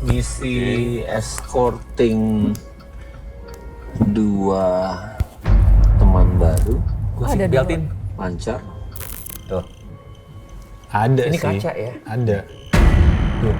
misi escorting 2 teman baru. Gue Ada sih beltin. Lancar. Tuh. Ada Ini sih. kaca ya? Ada. Tuh.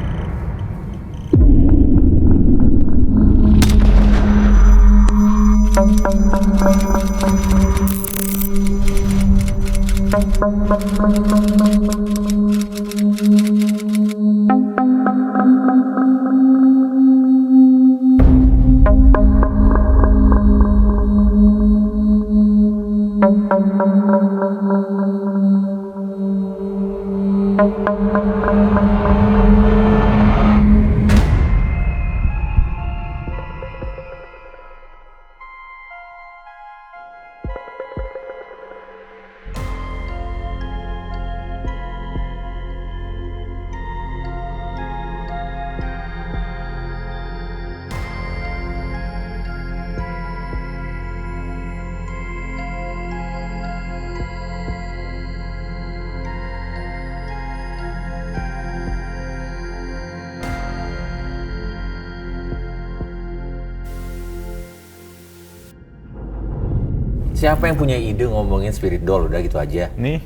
Siapa yang punya ide ngomongin spirit doll? Udah gitu aja. Nih.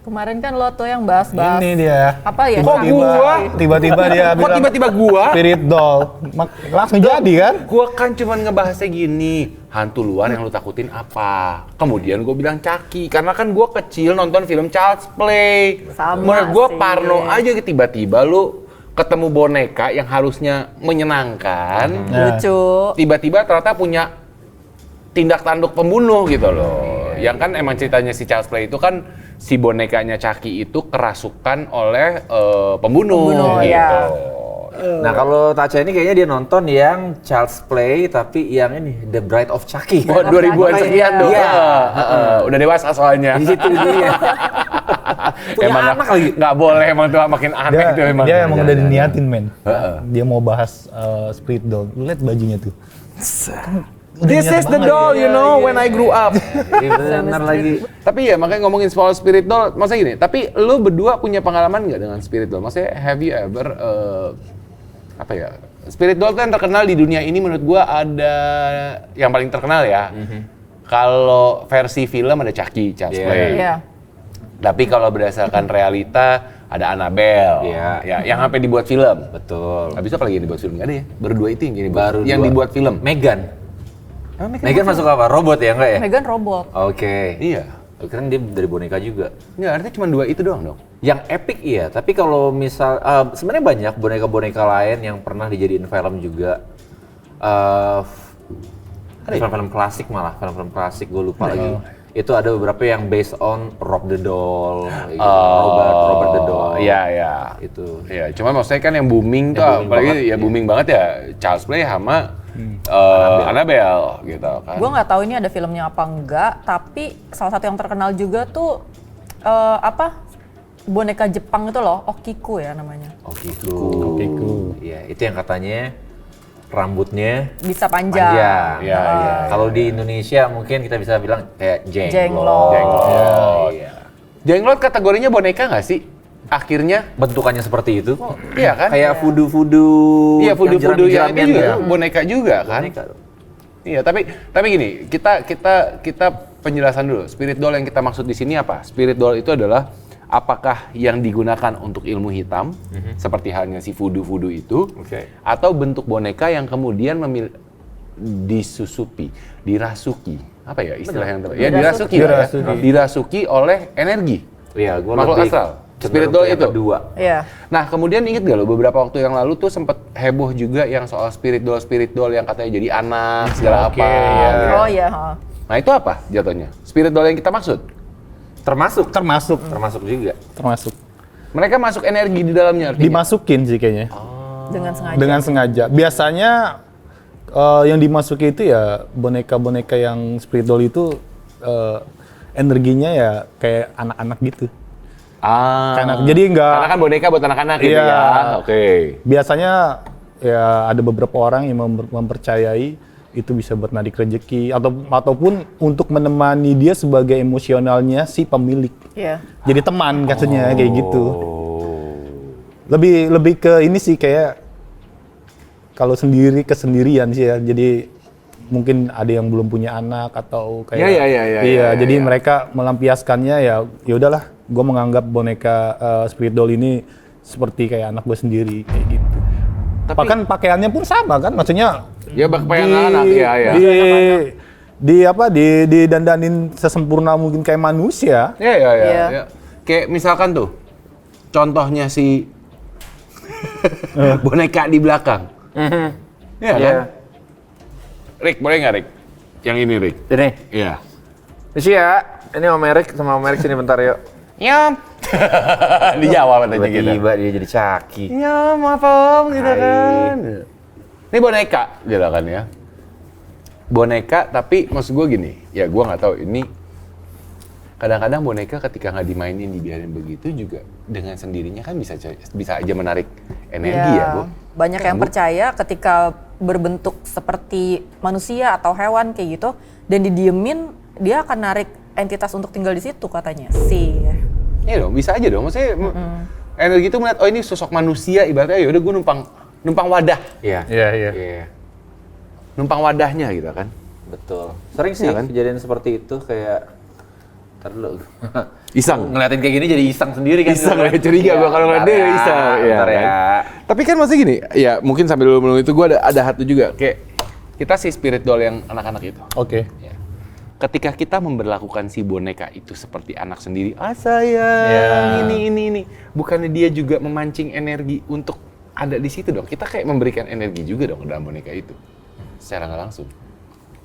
Kemarin kan lo tuh yang bahas-bahas. Ini dia. Apa ya? Tiba-tiba dia Kok bilang tiba-tiba gua? spirit doll. Langsung jadi kan? Gua kan cuman ngebahasnya gini, hantu luar yang lu takutin apa? Kemudian gua bilang Chucky, karena kan gua kecil nonton film Child's Play. Sama Menurut gua sih. parno aja tiba-tiba lu ketemu boneka yang harusnya menyenangkan, Lucu. tiba-tiba ternyata punya tindak tanduk pembunuh gitu loh. Yang kan emang ceritanya si Child's Play itu kan si bonekanya Chucky itu kerasukan oleh pembunuh Pembunuh, gitu. ya. Nah kalau Taca ini kayaknya dia nonton yang Child's Play tapi yang ini The Bride of Chucky. Oh, 2000-an sekian tuh. Iya. Udah dewasa soalnya. Di situ dia. Punya Emang anak lagi. nggak boleh emang tuh makin aneh Dia, tuh emang. dia emang udah diniatin men. Dia mau bahas spirit doll. Lu lihat bajunya tuh. This is the doll, you know, when I grew up. Iya benar lagi. Tapi ya makanya ngomongin soal spirit doll, maksudnya gini, tapi lu berdua punya pengalaman nggak dengan spirit doll? Maksudnya have you ever, apa ya, spirit doll kan terkenal di dunia ini menurut gua ada yang paling terkenal ya. Kalau versi film ada Chucky, Child's Play. Iya. Tapi kalau berdasarkan realita ada Annabelle, Iya. ya, yang sampai dibuat film. Betul. Habis itu apa lagi yang dibuat film? Nggak ada ya? Berdua itu yang yang dua. dibuat film. Megan. Megan masuk apa? Robot ya enggak ya? Megan robot. Oke. Iya. Kan dia dari boneka juga. Nggak, artinya cuma 2 itu doang dong. Yang epic iya, tapi kalau misal sebenarnya banyak boneka-boneka lain yang pernah dijadiin film juga. Ada film-film klasik malah, film-film klasik gue lupa lagi. Itu ada beberapa yang based on Rob the Doll, gitu. Robert the Doll. Iya, iya. Itu. Iya, cuma maksudnya kan yang booming tuh, booming apalagi banget, ya booming banget ya Child's Play sama Annabelle gitu kan. Gue nggak tahu ini ada filmnya apa enggak, tapi salah satu yang terkenal juga tuh apa boneka Jepang itu loh, Okiku ya namanya. Okiku. Iya, itu yang katanya rambutnya Bisa panjang. panjang. Iya, iya. Kalau di Indonesia mungkin kita bisa bilang kayak jenglot. Jenglot. Jenglot. Iya. Jenglot kategorinya boneka nggak sih? Akhirnya, Bentukannya seperti itu. iya kan? Kayak voodoo-voodoo. Iya, voodoo-voodoo yang itu juga gitu. boneka juga kan? Boneka. Iya, tapi gini, kita penjelasan dulu. Spirit doll yang kita maksud di sini apa? Spirit doll itu adalah apakah yang digunakan untuk ilmu hitam seperti halnya si voodoo itu, atau bentuk boneka yang kemudian disusupi, dirasuki. Apa ya istilah yang tepat? Ya dirasuki. Dirasuki oleh energi. Iya, gue Makhluk lebih astral. cenderung Spirit doll ke yang itu. kedua. Iya. Nah, kemudian inget gak lo beberapa waktu yang lalu tuh sempet heboh juga yang soal spirit doll yang katanya jadi anak segala apa. gitu. Oh iya. Nah, itu apa jatuhnya? Spirit doll yang kita maksud? Termasuk juga. Mereka masuk energi di dalamnya artinya? Dimasukin sih kayaknya. Dengan sengaja. Dengan sengaja. Biasanya yang dimasuki itu ya boneka-boneka yang spirit doll itu energinya ya kayak anak-anak gitu. Jadi enggak. Karena kan boneka buat anak-anak gitu Iya. ya. Oke. Biasanya ya ada beberapa orang yang mempercayai itu bisa buat narik rezeki ataupun untuk menemani dia sebagai emosionalnya si pemilik. Iya. Jadi teman katanya kayak gitu. Lebih ke ini sih kayak kalau kesendirian sih ya. Jadi mungkin ada yang belum punya anak atau kayak Iya, jadi mereka melampiaskannya ya udahlah, gue menganggap boneka spirit doll ini seperti kayak anak gue sendiri kayak gitu. Bahkan pakaiannya pun sama kan, maksudnya Ya pakaian anak, iya. Didandanin sesempurna mungkin kayak manusia. Iya. Kayak misalkan tuh, contohnya si boneka di belakang. Iya kan? Rick, boleh nggak Rick? Yang ini Rick. Ini. Iya. Ini ya. Ini Om Erik sama Om Erik sini bentar yuk. Nyam. Dijawab katanya gitu. Tiba-tiba dia jadi caki. Nyam apa om gitu kan. Ini boneka gitu kan ya. Boneka tapi maksud gue gini, ya gue nggak tahu ini kadang-kadang boneka ketika nggak dimainin dibiarin begitu juga dengan sendirinya kan bisa aja menarik energi ya Bu. Banyak yang percaya ketika berbentuk seperti manusia atau hewan kayak gitu dan didiemin dia akan narik entitas untuk tinggal di situ katanya sih. Iya dong, bisa aja dong. Maksudnya energi itu melihat oh ini sosok manusia ibaratnya ya udah gue numpang wadah. Iya. Numpang wadahnya gitu kan. Betul. Sering sih kan kejadian seperti itu kayak ntar dulu. Iseng. Ngeliatin kayak gini jadi iseng sendiri kan. Iseng ya, curiga gua kalau ngeliat dia iseng. Iya kan. Tapi kan maksudnya gini, ya mungkin sambil lu menunggu itu gua ada satu juga kayak kita si spirit doll yang anak-anak itu. Oke. Ya. Ketika kita memberlakukan si boneka itu seperti anak sendiri, sayang, ini. Bukannya dia juga memancing energi untuk ada di situ dong. Kita kayak memberikan energi juga dong ke dalam boneka itu. Secara nggak langsung.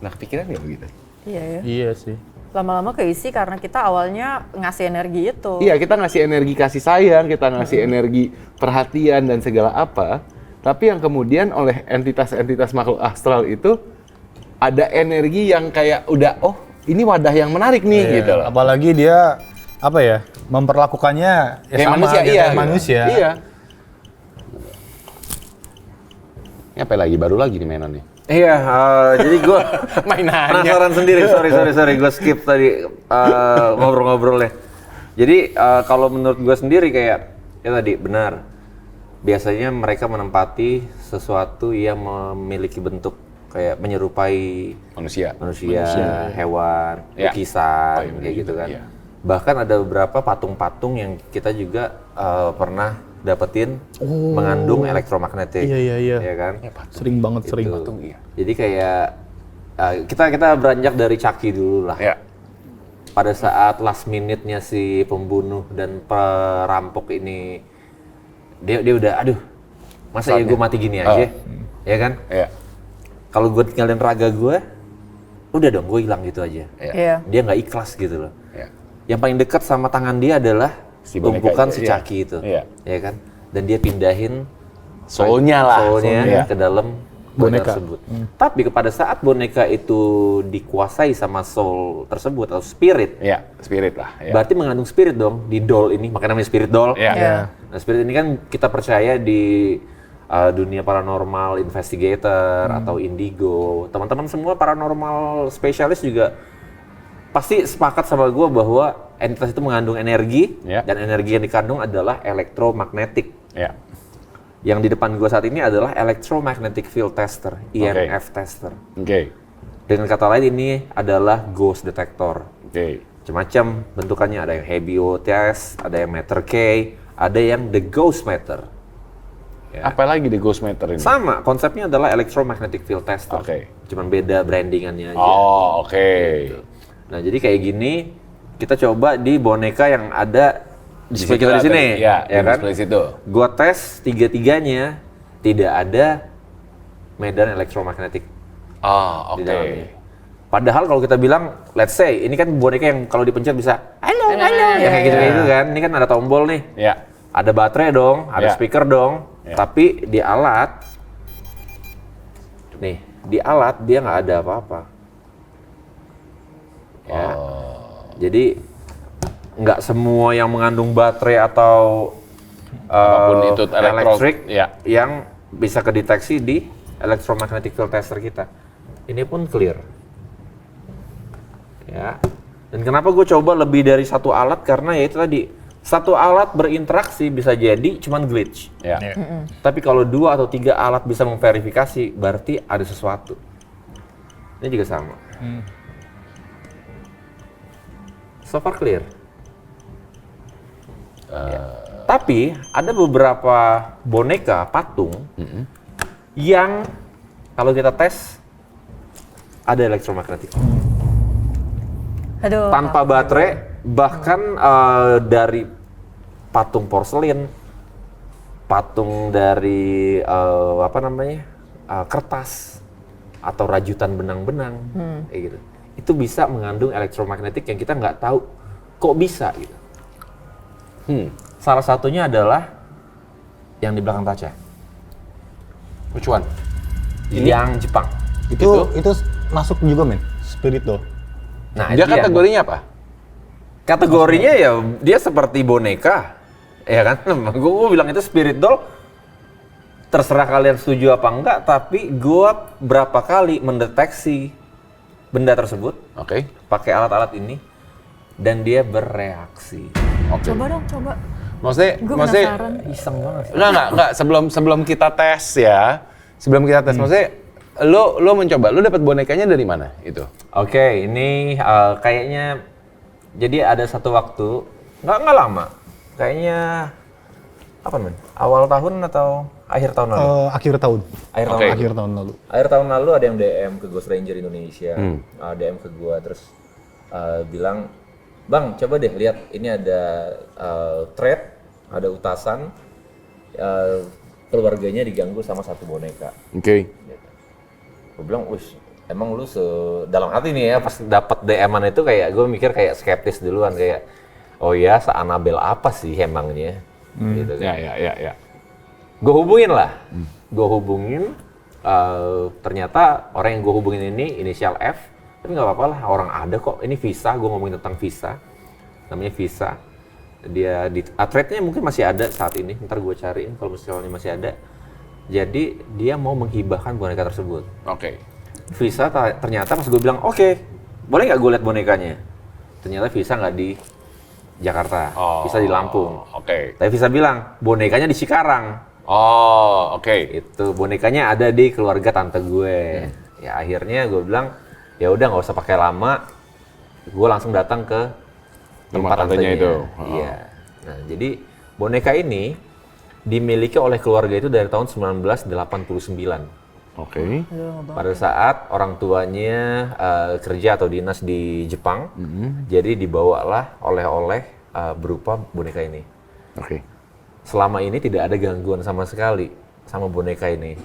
Nah, kepikiran nggak begitu? Iya ya. Iya sih. Lama-lama keisi karena kita awalnya ngasih energi itu. Iya, kita ngasih energi kasih sayang, kita ngasih energi perhatian dan segala apa. Tapi yang kemudian oleh entitas-entitas makhluk astral itu ada energi yang kayak udah, oh ini wadah yang menarik nih gitu loh. Apalagi dia memperlakukannya Kayak sama manusia, kayak iya. manusia. Iya. Ini apa lagi? Baru lagi nih mainan nih. Iya, jadi gue Mainannya. penasaran sendiri. Sorry, gue skip tadi ngobrol-ngobrolnya. Jadi kalau menurut gue sendiri kayak ya tadi benar. Biasanya mereka menempati sesuatu yang memiliki bentuk kayak menyerupai Manusia. hewan, Ya. lukisan, Oh, iya, benar kayak gitu juga, kan. iya. Bahkan ada beberapa patung-patung yang kita juga pernah dapetin mengandung elektromagnetik. Iya. Ya kan? Sering banget, sering. Gitu. Jadi kayak kita beranjak dari Chucky dulu lah. Ya. Pada saat last minute-nya si pembunuh dan perampok ini dia udah aduh masa ya gue mati gini aja, ya kan? Iya. Kalau gue tinggalin raga gue, udah dong gue hilang gitu aja. Iya. Dia nggak ikhlas gitu loh. Iya. Yang paling dekat sama tangan dia adalah Si boneka tumpukan itu, si iya. Chucky itu, Iya. ya kan? Dan dia pindahin Soulnya lah. soulnya ke dalam Boneka. tersebut. Tapi pada saat boneka itu dikuasai sama soul tersebut atau spirit, Iya, spirit lah. Ya. berarti mengandung spirit dong di doll ini, makanya namanya spirit doll. Iya. Iya. Nah, spirit ini kan kita percaya di dunia paranormal investigator atau indigo. Teman-teman semua paranormal spesialis juga pasti sepakat sama gue bahwa entitas itu mengandung energi, Ya. dan energi yang dikandung adalah elektromagnetik. Iya. Yang di depan gue saat ini adalah electromagnetic field tester, EMF tester. Oke. Dengan kata lain ini adalah ghost detector. Oke. Macam-macam bentukannya, ada yang Hebio test, ada yang meter K, ada yang the ghost meter. Ya. Apa lagi di ghost meter ini? Sama, konsepnya adalah electromagnetic field tester. Oke. Cuman beda brandingannya aja. Oh, oke. Nah, jadi kayak gini, kita coba di boneka yang ada di display kita di sini. Iya, ya kan? display situ. Gua tes tiga-tiganya tidak ada medan elektromagnetik Oh, di oke. dalamnya. Padahal kalau kita bilang, let's say, ini kan boneka yang kalau dipencet bisa halo, ya kayak gitu kan. Ini kan ada tombol nih. Ya. Ada baterai dong, ada Ya. speaker dong. Ya. Tapi di alat, nih, di alat dia nggak ada apa-apa. Ya. Jadi nggak semua yang mengandung baterai atau Apapun itu elektrik ya. yang bisa kedeteksi di electromagnetic field tester kita. Ini pun clear. Ya. Dan kenapa gue coba lebih dari satu alat karena ya itu tadi Satu alat berinteraksi bisa jadi cuman glitch. Ya. Tapi kalau 2 atau 3 alat bisa memverifikasi, berarti ada sesuatu. Ini juga sama. So far clear. Ya. Tapi ada beberapa boneka patung yang kalau kita tes ada elektromagnetik. Aduh. Tanpa baterai, bahkan dari patung porselin, patung dari kertas atau rajutan benang-benang, kayak gitu. Itu bisa mengandung elektromagnetik yang kita nggak tahu kok bisa gitu. Salah satunya adalah yang di belakang kaca. Which one? Yang Jepang. Itu masuk juga men, spirit doll. Nah, Dia kategorinya apa? Kategorinya ya dia seperti boneka, ya kan? Gue bilang itu spirit doll. Terserah kalian setuju apa enggak, tapi gue berapa kali mendeteksi benda tersebut Oke. pakai alat-alat ini dan dia bereaksi. Oke. Coba dong, coba. Maksudnya Gue penasaran. Iseng banget. enggak. Sebelum kita tes ya. Maksudnya lo mencoba, lo dapat bonekanya dari mana itu? Oke, ini kayaknya jadi ada satu waktu nggak lama, kayaknya apa men? Awal tahun atau akhir tahun lalu? Akhir tahun. Akhir tahun Oke. lalu. Akhir tahun lalu. Akhir tahun lalu ada yang DM ke Ghost Ranger Indonesia, DM ke gua terus bilang, Bang, coba deh lihat ini ada thread, ada utasan, keluarganya diganggu sama satu boneka. Oke. Gue bilang, wih, emang lu dalam hati nih ya pas dapat DM-an itu kayak gue mikir kayak skeptis duluan kayak, oh ya, se-Annabelle apa sih emangnya? Gitu kan. Ya. Gue hubungin lah, ternyata orang yang gue hubungin ini inisial F, tapi nggak apa-apa lah, orang ada kok. Ini Visa, gue ngomongin tentang Visa, namanya Visa. Dia di thread-nya mungkin masih ada saat ini, ntar gue cariin kalau misalnya masih ada. Jadi dia mau menghibahkan boneka tersebut. Oke. Visa ternyata pas gue bilang, oke, boleh nggak gue lihat bonekanya? Ternyata Visa nggak di Jakarta, Visa di Lampung. Oke. Tapi Visa bilang, bonekanya di Cikarang. Oh, oke. Itu bonekanya ada di keluarga tante gue. Ya akhirnya gue bilang, ya udah nggak usah pakai lama, gue langsung datang ke Tempat tantenya itu. Iya. Nah jadi boneka ini dimiliki oleh keluarga itu dari tahun 1989. Oke. Pada saat orang tuanya kerja atau dinas di Jepang, jadi dibawalah oleh-oleh berupa boneka ini. Oke. Selama ini tidak ada gangguan sama sekali sama boneka ini.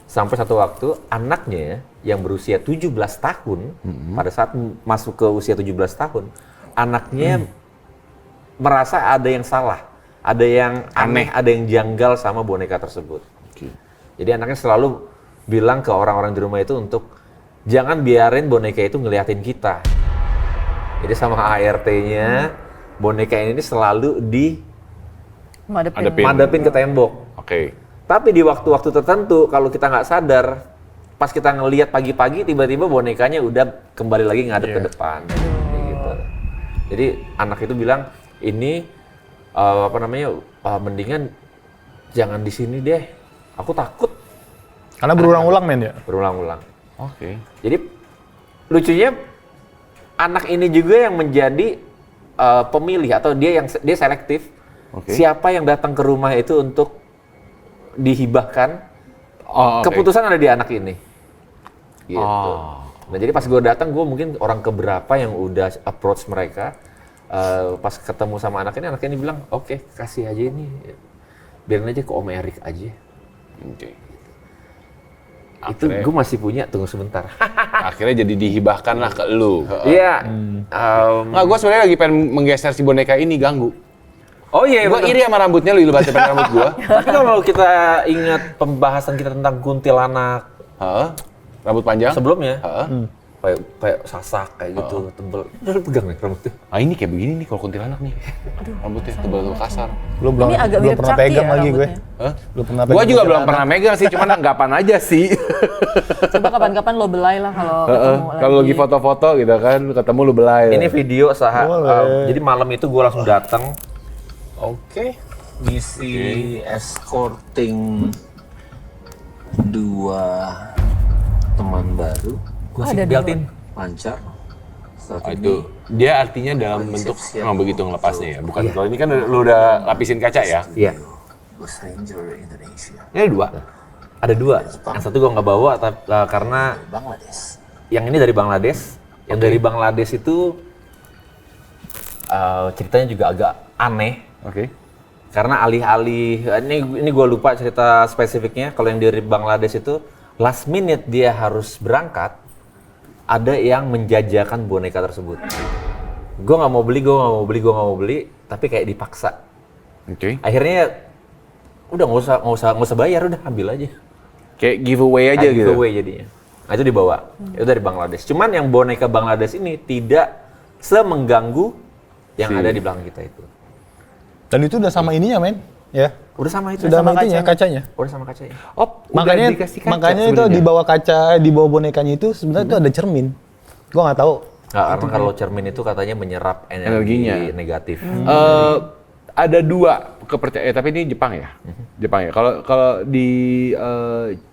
Sampai satu waktu anaknya yang berusia 17 tahun, pada saat masuk ke usia 17 tahun, anaknya merasa ada yang salah, ada yang aneh, ada yang janggal sama boneka tersebut. Jadi anaknya selalu bilang ke orang-orang di rumah itu untuk jangan biarin boneka itu ngeliatin kita. Jadi sama ART-nya, boneka ini selalu madepin ke tembok. Oke. Tapi di waktu-waktu tertentu kalau kita nggak sadar, pas kita ngelihat pagi-pagi tiba-tiba bonekanya udah kembali lagi ngadep ke depan. Kayak gitu. Jadi anak itu bilang, ini mendingan jangan di sini deh. Aku takut. Karena berulang-ulang men ya. Berulang-ulang. Oke. Jadi lucunya anak ini juga yang menjadi pemilih atau dia selektif. Oke. Siapa yang datang ke rumah itu untuk dihibahkan? Oh, oke. Keputusan ada di anak ini. Gitu. Oh. Nah jadi pas gue datang, gue mungkin orang keberapa yang udah approach mereka. Pas ketemu sama anak ini bilang, oke, kasih aja ini. Biarin aja ke Om Erik aja. Oke. Itu gue masih punya, tunggu sebentar. Akhirnya jadi dihibahkan lah ke lu. Iya. Nggak, gue sebenarnya lagi pengen menggeser si boneka ini, ganggu. Oh iya, Gue bener. iri sama rambutnya, lu lebatin rambut gue. Tapi kalau kita ingat pembahasan kita tentang kuntilanak Heeh. Rambut panjang? sebelumnya, Heeh. kayak sasak kayak gitu, tebel. Udah lu pegang nih rambutnya. Ah ini kayak begini nih kalau kuntilanak nih. Rambutnya tebal kasar. Belum Ini agak belum mirip pernah Cakti pegang ya lagi gue. rambutnya. Hah? Belum pernah Gue juga belum kuntilanak. pernah megang sih, cuman anggapan aja sih. Coba kapan-kapan lo belai lah kalau ketemu lagi. Kalau lagi foto-foto gitu kan, ketemu lu belai. Ini video Boleh. jadi malam itu gue langsung datang Oke. Misi escorting 2 teman baru Gue Ada dua. beltin. lancar. Saat Oh, ini itu dia artinya dalam bentuk begitu ngelepasnya ya, bukan kalau ini kan lu udah lapisin kaca ya. Iya. Ghost Ranger Indonesia, Ini ada 2. Ada 2. Yang satu gue nggak bawa karena Bangladesh. yang ini dari Bangladesh. Yang dari Bangladesh itu ceritanya juga agak aneh. Oke. Karena alih-alih ini gue lupa cerita spesifiknya. Kalau yang dari Bangladesh itu last minute dia harus berangkat, ada yang menjajakan boneka tersebut. Gue nggak mau beli, tapi kayak dipaksa. Oke. Akhirnya udah nggak usah bayar, udah ambil aja. Kayak giveaway aja Kayak gitu. giveaway jadinya. Nah itu dibawa, itu dari Bangladesh. Cuman yang boneka Bangladesh ini tidak semengganggu yang ada di belakang kita itu. Dan itu udah sama ininya, men. Ya. Udah sama itu. Sudah sama itunya, kacanya. Udah sama kacanya. Oh, Makanya udah dikasih kaca makanya itu sebenarnya. di bawah kaca, di bawah bonekanya itu sebenarnya itu ada cermin. Gua nggak tahu. Nggak, karena kalau cermin itu katanya menyerap Energinya. energi negatif. Ada 2 kepercayaan, tapi ini Jepang ya. Jepang ya. Kalau di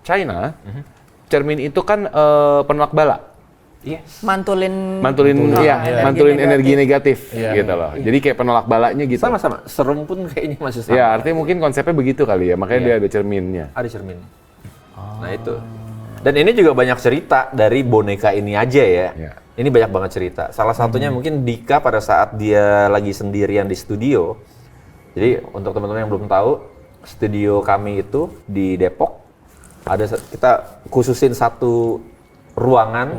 China, cermin itu kan penolak bala. Iya. Mantulin Mantulin energi negatif gitu loh. Jadi kayak penolak balanya gitu. Sama-sama. Serum pun kayaknya masih sama. Ya, artinya mungkin konsepnya begitu kali ya. Makanya dia ada cerminnya. Ada cermin. Nah itu. Dan ini juga banyak cerita dari boneka ini aja ya. Iya. Ini banyak banget cerita. Salah satunya mungkin Dika pada saat dia lagi sendirian di studio. Jadi untuk teman-teman yang belum tahu, studio kami itu di Depok. Kita khususin satu ruangan.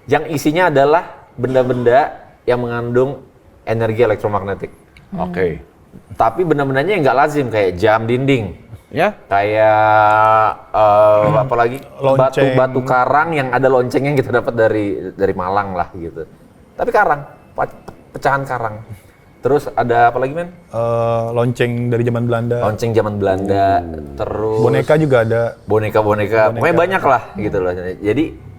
Yang isinya adalah benda-benda yang mengandung energi elektromagnetik. Oke. Tapi benda-bendanya nggak lazim, kayak jam dinding. Ya? Kayak apalagi Lonceng. batu karang yang ada loncengnya yang kita dapat dari Malang lah gitu. Tapi karang, pecahan karang. Terus ada apa lagi, men? Lonceng dari zaman Belanda. Lonceng zaman Belanda. Terus Boneka juga ada. boneka. Pokoknya banyak lah gitu loh. Jadi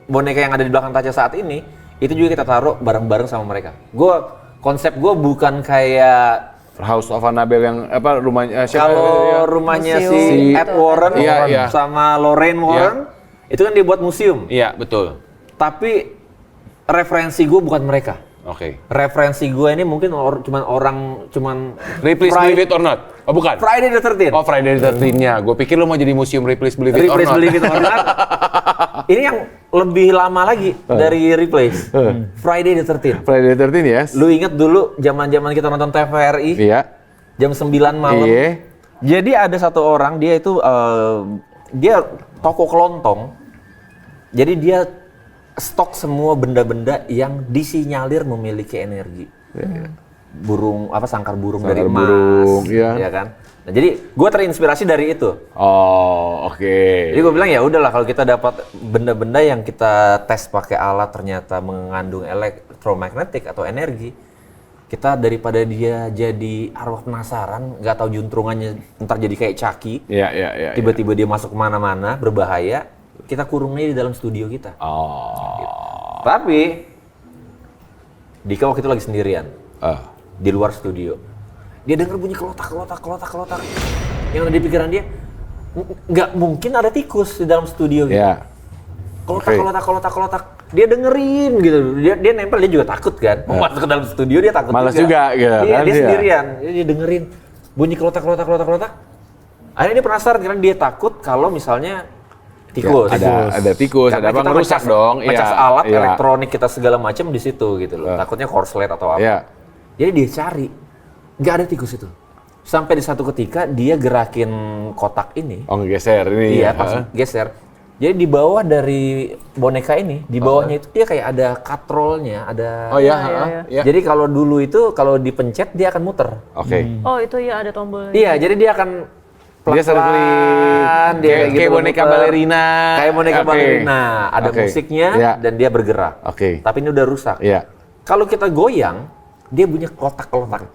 boneka yang ada di belakang kaca saat ini itu juga kita taruh bareng-bareng sama mereka. Konsep gue bukan kayak House of Annabelle yang apa rumahnya kalau rumahnya Museum. si Ed Warren Iya. sama Lorraine Warren itu kan dibuat museum. Iya, betul. Tapi referensi gue bukan mereka. Oke. Referensi gue ini mungkin cuman Ripley's Believe It or Not? Oh, bukan? Friday the 13th. Oh, Friday the 13th-nya. Gue pikir lu mau jadi museum Ripley's Believe It or Replace Not. Believe It or Not. Ini yang lebih lama lagi dari Replace. Friday the 13th. Friday the 13th ya? Lu inget dulu zaman-zaman kita nonton TVRI Iya. jam 9 malam. Iya. Jadi ada satu orang dia itu dia toko kelontong. Jadi dia stok semua benda-benda yang disinyalir memiliki energi. Burung sangkar burung dari Sangkar emas, burung, iya. ya kan. Nah, jadi gue terinspirasi dari itu. Oh, oke. Jadi gue bilang ya udahlah kalau kita dapat benda-benda yang kita tes pakai alat ternyata mengandung elektromagnetik atau energi, kita daripada dia jadi arwah penasaran, nggak tahu juntrungannya ntar jadi kayak Chucky, Iya. tiba-tiba dia masuk kemana-mana berbahaya, kita kurungnya di dalam studio kita. Oh. Tapi Dika waktu itu lagi sendirian di luar studio. Dia dengar bunyi kelotak. Yang ada di pikiran dia, nggak mungkin ada tikus di dalam studio gitu. Iya. Kelotak. Dia dengerin gitu. Dia nempel, dia juga takut kan. Mau masuk ke dalam studio dia takut Malas juga gitu Iya, kan, dia iya. sendirian. Dia dengerin bunyi kelotak. Akhirnya dia penasaran karena dia takut kalau misalnya tikus. Ada tikus, ada apa kita ngerusak dong. Ngecas Iya, alat iya. elektronik kita segala macam di situ gitu loh. Takutnya korslet atau apa. Iya. Jadi dia cari, nggak ada tikus itu. Sampai di satu ketika dia gerakin kotak ini. Oh, ngegeser ini. Iya, pas geser. Jadi di bawah dari boneka ini, di bawahnya itu dia kayak ada katrolnya, ada. Oh iya, iya. Jadi kalau dulu itu kalau dipencet dia akan muter. Oke. Oh itu ya ada tombol. Iya, jadi dia akan Dia circling. pelan-pelan, dia Kayak gitu boneka muter. balerina. Kayak boneka Oke. balerina, ada Oke. musiknya Iya. dan dia bergerak. Oke. Tapi ini udah rusak. Iya. Kalau kita goyang, dia punya kotak-kotak.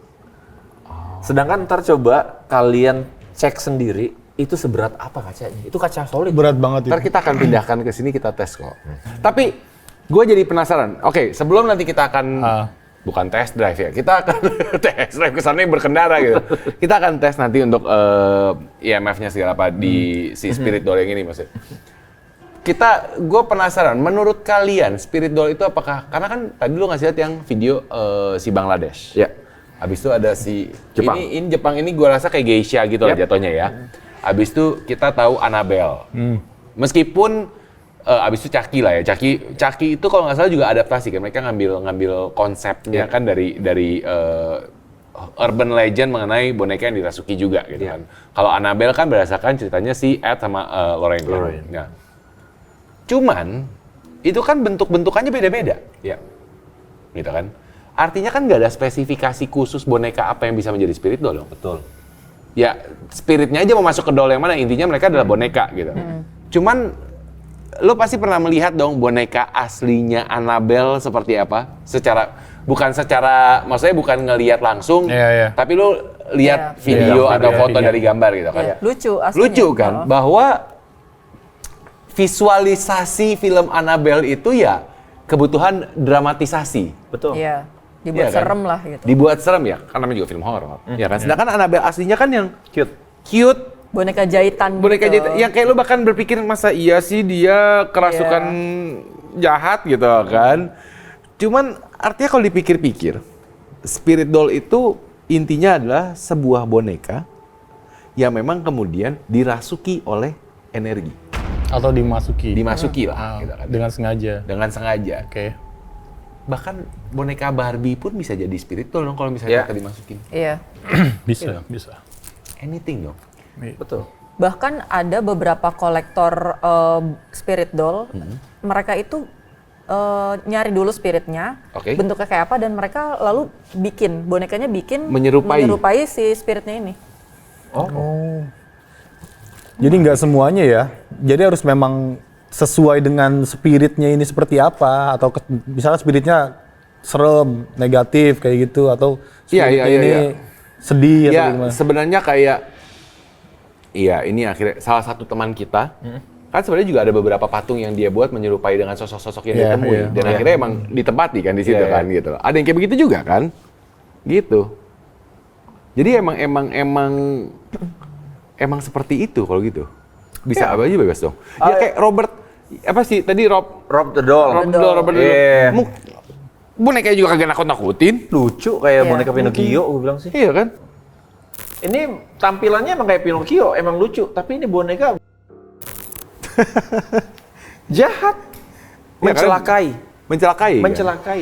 Sedangkan ntar coba kalian cek sendiri, itu seberat apa kacanya? Itu kaca solid. Berat banget Ntar itu. kita akan pindahkan ke sini kita tes kok. Tapi gue jadi penasaran. Oke, sebelum nanti kita akan bukan test drive ya. Kita akan test drive kesannya berkendara gitu. Kita akan tes nanti untuk IMF-nya segala apa di si Spirit Doll yang ini maksudnya. Gue penasaran, menurut kalian Spirit Doll itu apakah, karena kan tadi lu ngasih lihat yang video si Bangladesh. Ya. Habis itu ada si Jepang. Ini Jepang ini gue rasa kayak geisha gitu lah jatuhnya ya. Habis itu kita tahu Annabelle. Meskipun abis itu Chucky lah ya. Chucky itu kalau nggak salah juga adaptasi kan. Mereka ngambil konsepnya kan dari urban legend mengenai boneka yang dirasuki juga gitu kan. Kalau Annabelle kan berdasarkan ceritanya si Ed sama Lorraine. Kan? Nah, cuman itu kan bentuk-bentukannya beda-beda. Ya. Gitu kan. Artinya kan nggak ada spesifikasi khusus boneka apa yang bisa menjadi spirit doll dong. Betul. Ya, spiritnya aja mau masuk ke doll yang mana, intinya mereka adalah boneka gitu. Cuman lo pasti pernah melihat dong boneka aslinya Annabelle seperti apa? Maksudnya bukan ngelihat langsung, tapi lo lihat video atau foto dari gambar gitu kan? Lucu aslinya. Lucu kan? Bahwa visualisasi film Annabelle itu ya kebutuhan dramatisasi. Betul. Iya. Dibuat Iya kan? serem lah gitu. Dibuat serem ya, karena namanya juga film horor. Ya kan? Sedangkan Annabelle aslinya kan yang cute. Boneka jahitan Boneka gitu. jahitan, yang kayak lu bahkan berpikir masa iya sih dia kerasukan jahat gitu kan. Cuman artinya kalau dipikir-pikir, Spirit Doll itu intinya adalah sebuah boneka yang memang kemudian dirasuki oleh energi. Atau dimasuki. Dimasuki lah gitu kan. Dengan sengaja. Dengan sengaja. Oke. Bahkan boneka Barbie pun bisa jadi Spirit Doll dong kalau misalnya kita dimasukin. Iya. Bisa. Anything dong. Betul. Bahkan ada beberapa kolektor spirit doll, mereka itu nyari dulu spiritnya, bentuknya kayak apa, dan mereka lalu bonekanya menyerupai si spiritnya ini. Oh. Jadi nggak semuanya ya. Jadi harus memang sesuai dengan spiritnya ini seperti apa, atau misalnya spiritnya serem, negatif kayak gitu, atau spiritnya ini sedih atau gimana? Sebenarnya kayak ini akhirnya salah satu teman kita kan sebenarnya juga ada beberapa patung yang dia buat menyerupai dengan sosok-sosok yang ditemui dan akhirnya emang ditempati kan di situ kan gitu. Ada yang kayak begitu juga kan? Gitu. Jadi emang seperti itu kalau gitu. Bisa apa aja bebas dong. Ya kayak Robert Rob the Doll. Bonekanya juga kagak nakut-nakutin. Lucu kayak boneka Pinocchio gue bilang sih. Iya kan? Ini tampilannya emang kayak Pinocchio, emang lucu, tapi ini boneka jahat, mencelakai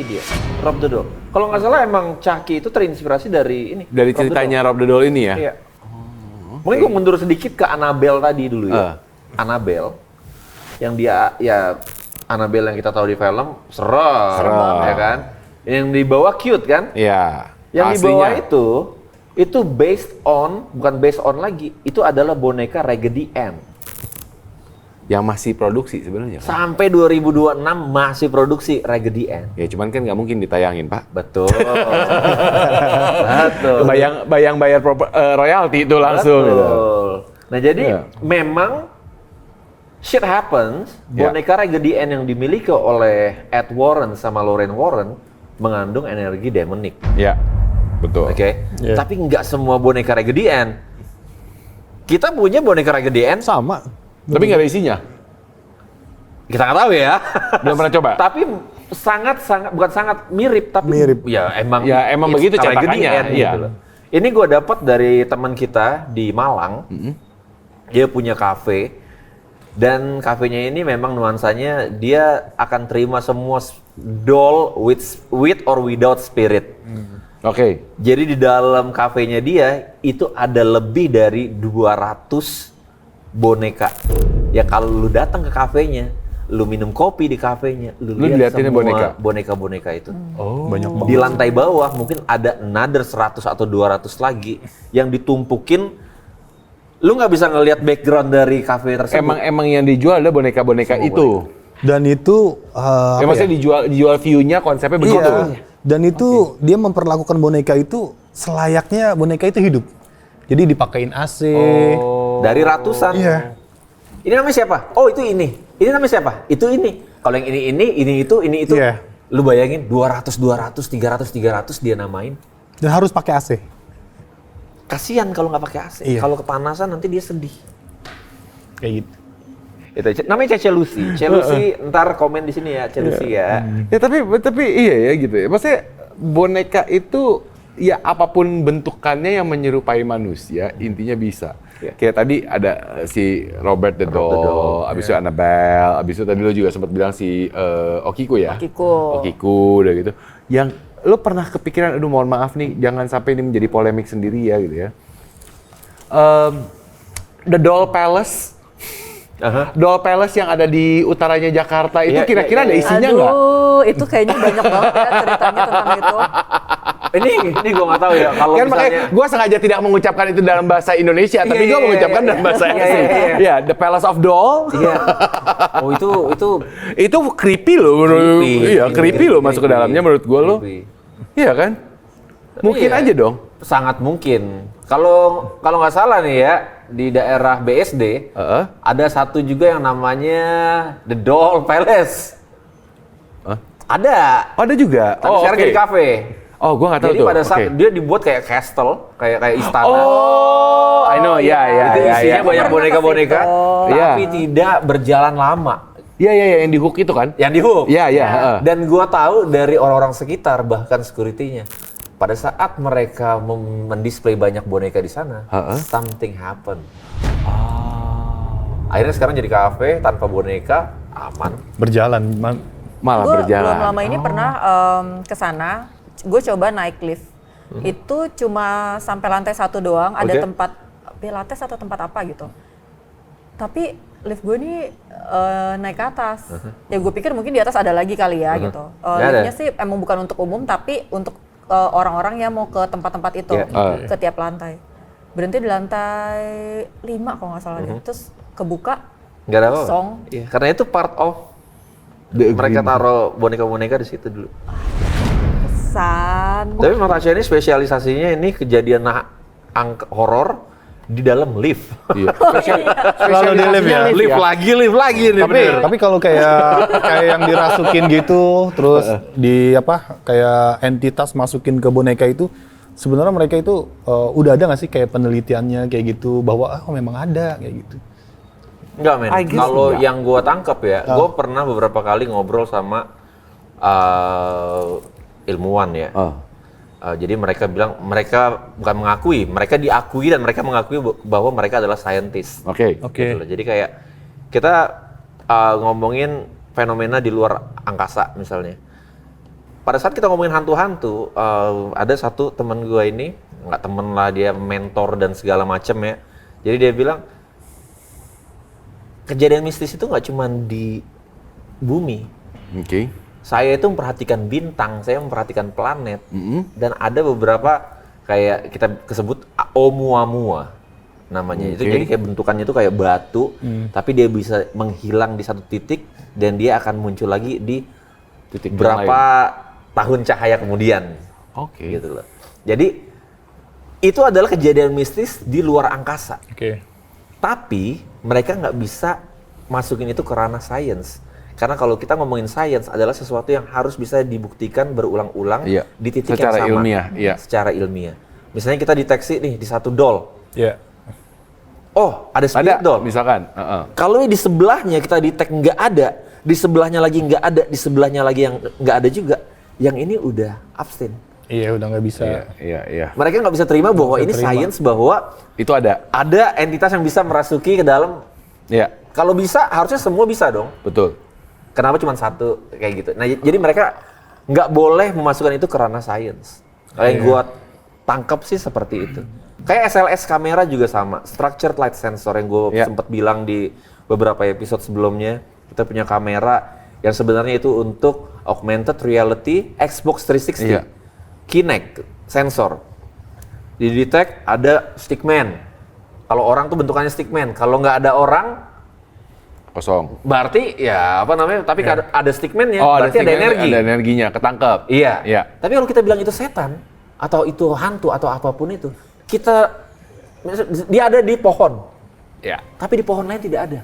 dia, Rob the Doll. Kalau nggak salah emang Chucky itu terinspirasi dari ini. Dari ceritanya Rob the Doll ini ya? Iya. Mungkin gue mundur sedikit ke Annabelle tadi dulu ya. Annabelle, yang dia Annabelle yang kita tahu di film serem, ya kan? Yang di bawah cute kan? Iya. Yang di bawah itu bukan based on lagi, itu adalah boneka Raggedy Ann. Yang masih produksi sebenarnya kan? Sampai 2026 masih produksi Raggedy Ann. Ya cuman kan nggak mungkin ditayangin Pak. Betul. Betul. Bayang bayar royalti itu langsung. Betul. Gitu. Nah jadi memang shit happens, boneka Raggedy Ann yang dimiliki oleh Ed Warren sama Lorraine Warren mengandung energi demonik. Ya. Betul. Oke. Tapi nggak semua boneka Raggedy Ann. Kita punya boneka Raggedy Ann Sama. Tapi nggak ada isinya. Kita nggak tahu ya. Belum pernah coba. Tapi bukan sangat mirip, tapi ya emang begitu it's cetakannya. Raggedy Ann, gitu loh. Ini gue dapat dari teman kita di Malang. Dia punya kafe. Dan kafenya ini memang nuansanya dia akan terima semua doll with or without spirit. Oke. Jadi di dalam kafenya dia itu ada lebih dari 200 boneka. Ya kalau lu datang ke kafenya, lu minum kopi di kafenya, lu lihat semua boneka-boneka itu. Banyak banget. Di lantai bawah mungkin ada another 100 atau 200 lagi yang ditumpukin. Lu nggak bisa ngelihat background dari kafe tersebut. Emang yang dijual ada boneka-boneka itu. Dan itu Maksudnya dijual view-nya konsepnya begitu. Iya. Dan itu dia memperlakukan boneka itu selayaknya boneka itu hidup. Jadi dipakein AC. Dari ratusan. Iya. Ini namanya siapa? Oh itu ini. Ini namanya siapa? Itu ini. Kalau yang ini itu. Iya. Lu bayangin 200, 300 dia namain. Dan harus pakai AC. Kasian kalau nggak pakai AC. Iya. Kalau kepanasan nanti dia sedih. Kayak gitu. Itu namanya Cece Lucy. Cece Lucy ntar komen di sini ya, Cece Lucy ya. Ya tapi iya ya gitu ya. Maksudnya boneka itu ya apapun bentukannya yang menyerupai manusia intinya bisa. Yeah. Kayak tadi ada si Robert the Doll, abis itu Annabelle, abis itu tadi lo juga sempat bilang si Okiku ya. Okiku udah gitu. Yang lo pernah kepikiran, aduh mohon maaf nih, jangan sampai ini menjadi polemik sendiri ya gitu ya. The Doll Palace. Doll Palace yang ada di utaranya Jakarta itu kira-kira ada isinya nggak? Aduh, itu kayaknya banyak banget ya ceritanya tentang itu. Ini gue nggak tahu ya kalau Kan misalnya. makanya gue sengaja tidak mengucapkan itu dalam bahasa Indonesia, tapi gue mengucapkan dalam bahasa asing. Ya, The Palace of Doll. Iya. Oh Itu creepy loh. Iya, creepy loh masuk ke dalamnya menurut gue loh. creepy. Iya kan? Mungkin iya. aja dong. Sangat mungkin. Kalau nggak salah nih ya, di daerah BSD ada satu juga yang namanya The Doll Palace. Ada. Oh, ada juga. Tapi sekarang oke. jadi kafe. Oh, gue nggak tahu Jadi tuh. pada saat Oke. dia dibuat kayak castle, kayak istana. Oh, I know. Ya. Itu isinya banyak Pernah boneka-boneka, ke situ. tapi tidak berjalan lama. Iya, yang di hook itu kan? Yang di hook. Iya. Dan gua tahu dari orang-orang sekitar, bahkan security-nya, pada saat mereka mendisplay banyak boneka di sana, something happen. Akhirnya sekarang jadi kafe tanpa boneka, aman. Berjalan. Malah Gue berjalan. belum lama ini pernah ke sana, gue coba naik lift. Itu cuma sampai lantai 1 doang, ada Oke. tempat pilates atau tempat apa gitu. Tapi lift gue ini naik ke atas. Ya gue pikir mungkin di atas ada lagi kali ya gitu. Nggak ada. Liftnya sih emang bukan untuk umum, tapi untuk orang-orang yang mau ke tempat-tempat itu, Iya. ke tiap lantai. Berhenti di lantai 5 kalau nggak salah deh. Terus kebuka, Nggak ada apa-apa. Song. Iya, karena itu part of The mereka agreement. taruh boneka-boneka di situ dulu. kesan. Tapi Mas Tasya ini spesialisasinya ini kejadian horor di dalam lift. Iya. Selalu di lift ya? Lift lagi nih. Tapi kalau kayak yang dirasukin gitu, terus kayak entitas masukin ke boneka itu, sebenarnya mereka itu udah ada nggak sih kayak penelitiannya kayak gitu bahwa memang ada kayak gitu? Enggak men, I guess kalau enggak. yang gua tangkap ya, gua pernah beberapa kali ngobrol sama ilmuwan ya. Jadi mereka bilang, mereka bukan mengakui, mereka diakui dan mereka mengakui bahwa mereka adalah scientist. Oke. Gitu loh. Jadi kayak kita ngomongin fenomena di luar angkasa misalnya. Pada saat kita ngomongin hantu-hantu, ada satu teman gua ini, nggak temen lah, dia mentor dan segala macem ya. Jadi dia bilang, kejadian mistis itu nggak cuma di bumi. Oke. Saya itu memperhatikan bintang, saya memperhatikan planet, dan ada beberapa kayak kita kesebut Oumuamua namanya. Itu jadi kayak bentukannya itu kayak batu, tapi dia bisa menghilang di satu titik dan dia akan muncul lagi di Titik berapa tahun cahaya kemudian. Oke. Gitu loh. Jadi itu adalah kejadian mistis di luar angkasa. Oke. Tapi mereka nggak bisa masukin itu ke ranah sains. Karena kalau kita ngomongin sains adalah sesuatu yang harus bisa dibuktikan berulang-ulang Iya. di titik Secara yang sama. ilmiah, iya. Secara ilmiah. Misalnya kita deteksi nih di satu doll. Iya. Oh, ada spirit Ada, doll. misalkan. Kalau di sebelahnya kita detect nggak ada, di sebelahnya lagi nggak ada, di sebelahnya lagi yang nggak ada juga, yang ini udah abstain. Iya, udah nggak bisa. Iya. Mereka nggak bisa terima bahwa bisa ini terima. sains, bahwa Itu ada. ada entitas yang bisa merasuki ke dalam. Iya, Kalau bisa, harusnya semua bisa dong. betul. Kenapa cuma satu kayak gitu? Nah, jadi mereka nggak boleh memasukkan itu ke ranah sains. Kalau yang gua tangkap sih seperti itu. Kayak SLS kamera juga sama, structured light sensor yang gue sempat bilang di beberapa episode sebelumnya. Kita punya kamera yang sebenarnya itu untuk augmented reality Xbox 360. Iya. Kinect sensor. Di detect ada stickman. Kalau orang tuh bentukannya stickman. Kalau nggak ada orang, Kosong. berarti ya apa namanya? Tapi ada stickman-nya, Oh, berarti ada sticknya, energi. Ada energinya, ketangkep. Iya. Iya. Tapi kalau kita bilang itu setan atau itu hantu atau apapun itu, dia ada di pohon. Iya. Tapi di pohon lain tidak ada.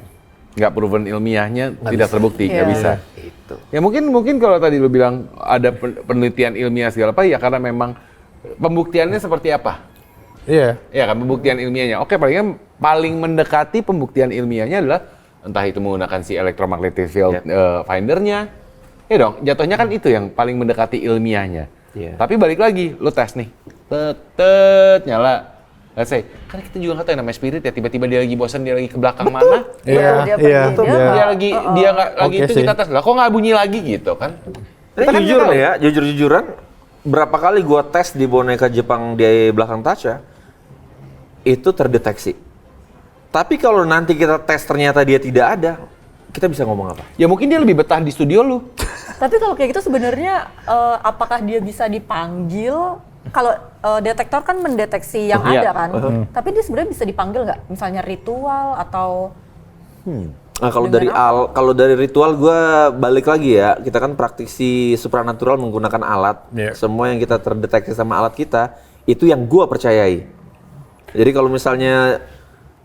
nggak proven ilmiahnya, tidak terbukti, nggak Iya. bisa. Itu. Ya mungkin kalau tadi lu bilang ada penelitian ilmiah segala apa, ya karena memang pembuktiannya seperti apa? Iya. Ya kan, pembuktian ilmiahnya. Oke, paling mendekati pembuktian ilmiahnya adalah entah itu menggunakan si electromagnetic field findernya. Ya dong, jatuhnya kan itu yang paling mendekati ilmiahnya. Iya. Tapi balik lagi, lu tes nih, tet nyala. Let's say, kan kita juga nggak tahu yang namanya spirit ya, tiba-tiba dia lagi bosan, dia lagi ke belakang mana. Iya, dia pergi, iya. dia Dia lagi, dia nggak lagi Oke itu sih. kita tes, lah kok nggak bunyi lagi gitu kan. Tapi Kita kan jujur nggak tahu. ya, jujur-jujuran, berapa kali gua tes di boneka Jepang di belakang Tasya, itu terdeteksi. Tapi kalau nanti kita tes ternyata dia tidak ada, kita bisa ngomong apa? Ya mungkin dia lebih betah di studio lu. Tapi kalau kayak gitu sebenarnya apakah dia bisa dipanggil? Kalau detektor kan mendeteksi yang Iya. ada kan, tapi dia sebenarnya bisa dipanggil nggak? Misalnya ritual atau Nah, kalau dari ritual gua balik lagi ya, kita kan praktisi supranatural menggunakan alat. Iya. Semua yang kita terdeteksi sama alat kita, itu yang gua percayai. Jadi kalau misalnya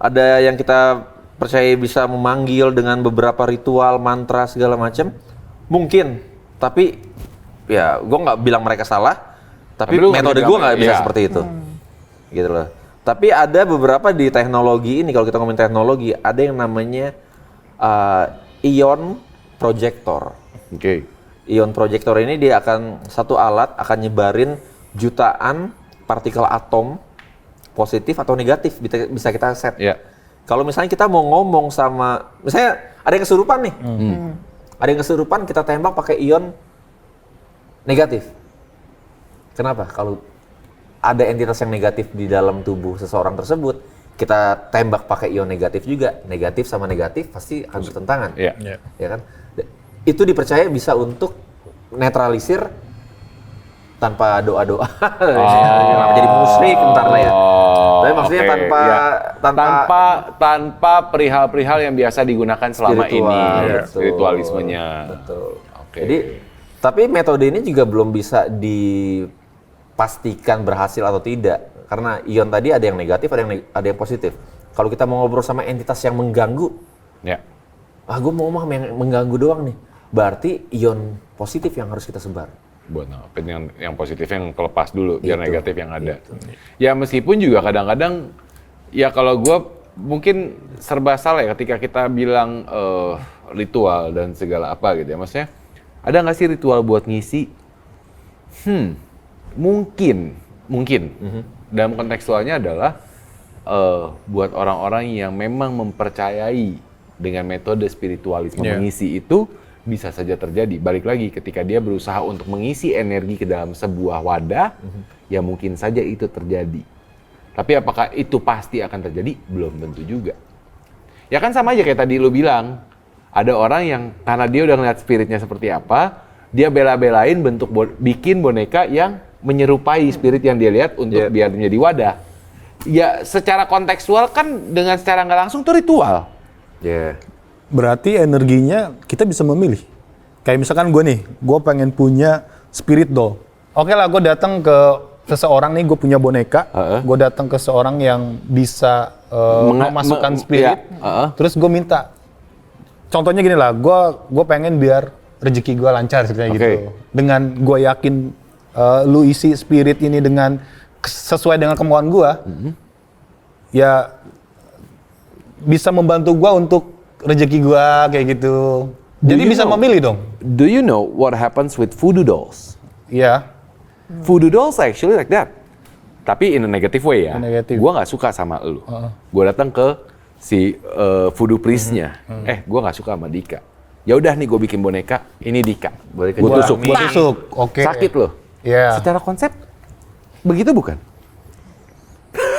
ada yang kita percaya bisa memanggil dengan beberapa ritual, mantra segala macam, mungkin. Tapi ya gua nggak bilang mereka salah, tapi Tapi lu nggak metode bisa gua bilang, nggak bisa iya. seperti itu. Gitu loh. Tapi ada beberapa di teknologi ini, kalau kita ngomongin teknologi, ada yang namanya ion projector. Oke. Ion projector ini dia akan, satu alat akan nyebarin jutaan partikel atom positif atau negatif, bisa kita set. Ya. Kalau misalnya kita mau ngomong sama, misalnya ada yang kesurupan nih, ada yang kesurupan, kita tembak pakai ion negatif. Kenapa? Kalau ada entitas yang negatif di dalam tubuh seseorang tersebut, kita tembak pakai ion negatif juga, negatif sama negatif pasti akan bertentangan. Iya. Iya. Ya kan? Itu dipercaya bisa untuk netralisir tanpa doa-doa. Jadi musyrik ntar lah ya. Tapi maksudnya Oke, tanpa, iya. tanpa tanpa perihal-perihal yang biasa digunakan selama spiritual, ini, betul. spiritualismenya. Betul. Oke. Jadi, tapi metode ini juga belum bisa dipastikan berhasil atau tidak. Karena ion tadi ada yang negatif, ada yang positif. Kalau kita mau ngobrol sama entitas yang mengganggu, Ya. gue mau ngomong sama yang mengganggu doang nih. Berarti ion positif yang harus kita sebar. Buat yang positif yang kelepas dulu, biar Gitu. negatif yang ada. Ya meskipun juga kadang-kadang, ya kalau gue mungkin serba salah ya ketika kita bilang ritual dan segala apa gitu ya. Maksudnya, ada nggak sih ritual buat ngisi? Mungkin. Dalam kontekstualnya adalah buat orang-orang yang memang mempercayai dengan metode spiritualisme Iya. mengisi itu, bisa saja terjadi. Balik lagi, ketika dia berusaha untuk mengisi energi ke dalam sebuah wadah, ya mungkin saja itu terjadi. Tapi apakah itu pasti akan terjadi? Belum tentu juga. Ya kan sama aja kayak tadi lu bilang, ada orang yang karena dia udah ngeliat spiritnya seperti apa, dia bela-belain bikin boneka yang menyerupai spirit yang dia lihat untuk biar menjadi wadah. Ya secara kontekstual kan dengan secara nggak langsung itu ritual. Ya. Berarti energinya kita bisa memilih. Kayak misalkan gue nih, gue pengen punya spirit doll. Oke lah, gue datang ke seseorang nih, gue punya boneka. Gue datang ke seorang yang bisa memasukkan spirit. Terus gue minta, contohnya gini lah, gue pengen biar rezeki gue lancar ceritanya gitu. Dengan gue yakin lu isi spirit ini dengan sesuai dengan kemauan gue, ya bisa membantu gue untuk rezeki gua kayak gitu. Jadi bisa memilih dong. Do you know what happens with voodoo dolls? Iya. Voodoo dolls actually like that. Tapi in a negative way ya. Negative. Gua nggak suka sama lu. Gua datang ke si voodoo priestnya. Gua nggak suka sama Dika. Ya udah nih, gue bikin boneka. Ini Dika. Boleh Gua tusuk. Gua tusuk. Oke. Sakit loh. Iya. Secara konsep begitu bukan?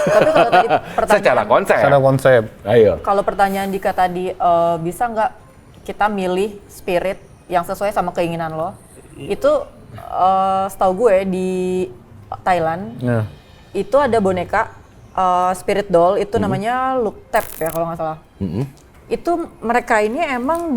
tapi kalau tadi pertanyaan Secara konsep. Secara konsep. Ayo. kalau pertanyaan Dika tadi bisa nggak kita milih spirit yang sesuai sama keinginan lo? Itu setahu gue di Thailand Nah. itu ada boneka spirit doll itu namanya Luktep ya kalau nggak salah. Itu mereka ini emang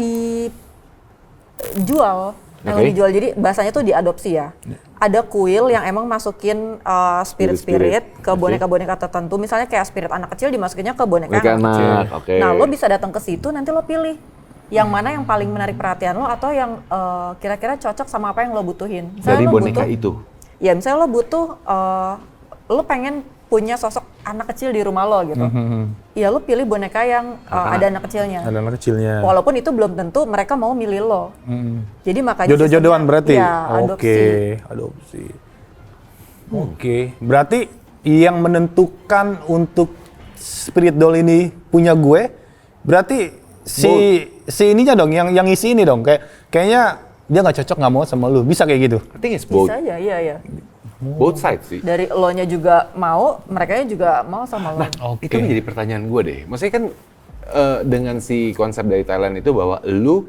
dijual Yang dijual, jadi bahasanya tuh diadopsi ya. Ada kuil yang emang masukin spirit-spirit ke boneka-boneka tertentu. Misalnya kayak spirit anak kecil dimasukinnya ke boneka anak kecil. Nah, lo bisa datang ke situ, nanti lo pilih yang mana yang paling menarik perhatian lo atau yang kira-kira cocok sama apa yang lo butuhin. Misalnya Dari lo boneka butuh, itu? Ya, misalnya lo butuh, lo pengen punya sosok anak kecil di rumah lo gitu. Ya lo pilih boneka yang ada anak kecilnya. Ada anak kecilnya. Walaupun itu belum tentu mereka mau milih lo. Jadi makanya Jodoh-jodohan sistemnya- berarti? Ya, adopsi. Adopsi. Oke, berarti yang menentukan untuk spirit doll ini punya gue, berarti si ininya dong, yang isi ini dong, kayaknya dia nggak cocok, nggak mau sama lu, bisa kayak gitu? I think it's both. Bisa aja, iya. Both sides sih. Dari elonya juga mau, mereka juga mau sama lo. Itu menjadi pertanyaan gue deh. Maksudnya kan dengan si konsep dari Thailand itu bahwa lu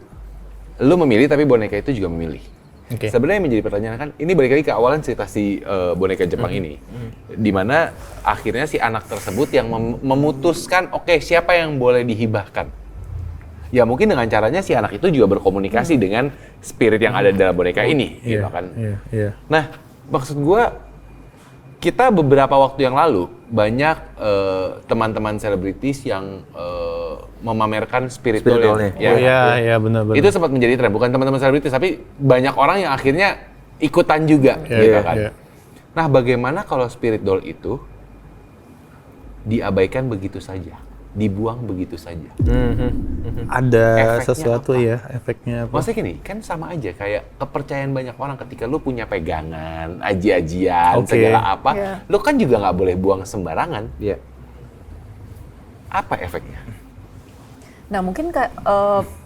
memilih tapi boneka itu juga memilih. Oke. Sebenarnya yang menjadi pertanyaan kan, ini balik lagi ke awalan cerita si boneka Jepang ini. Dimana akhirnya si anak tersebut yang memutuskan, oke, siapa yang boleh dihibahkan. Ya mungkin dengan caranya si anak itu juga berkomunikasi dengan spirit yang ada di dalam boneka ini. Gitu kan. Iya. Nah, maksud gue, kita beberapa waktu yang lalu banyak teman-teman selebritis yang memamerkan spirit doll-nya. Oh iya, benar-benar. Itu sempat menjadi tren, bukan teman-teman selebritis, tapi banyak orang yang akhirnya ikutan juga, gitu kan. Iya. Nah, bagaimana kalau spirit doll itu diabaikan begitu saja, dibuang begitu saja? Ada Efeknya sesuatu apa? ya, efeknya apa? Maksudnya gini, kan sama aja kayak kepercayaan banyak orang ketika lu punya pegangan, aji-ajian, Oke. segala apa, Iya. lu kan juga nggak boleh buang sembarangan. Iya. Apa efeknya? Nah, mungkin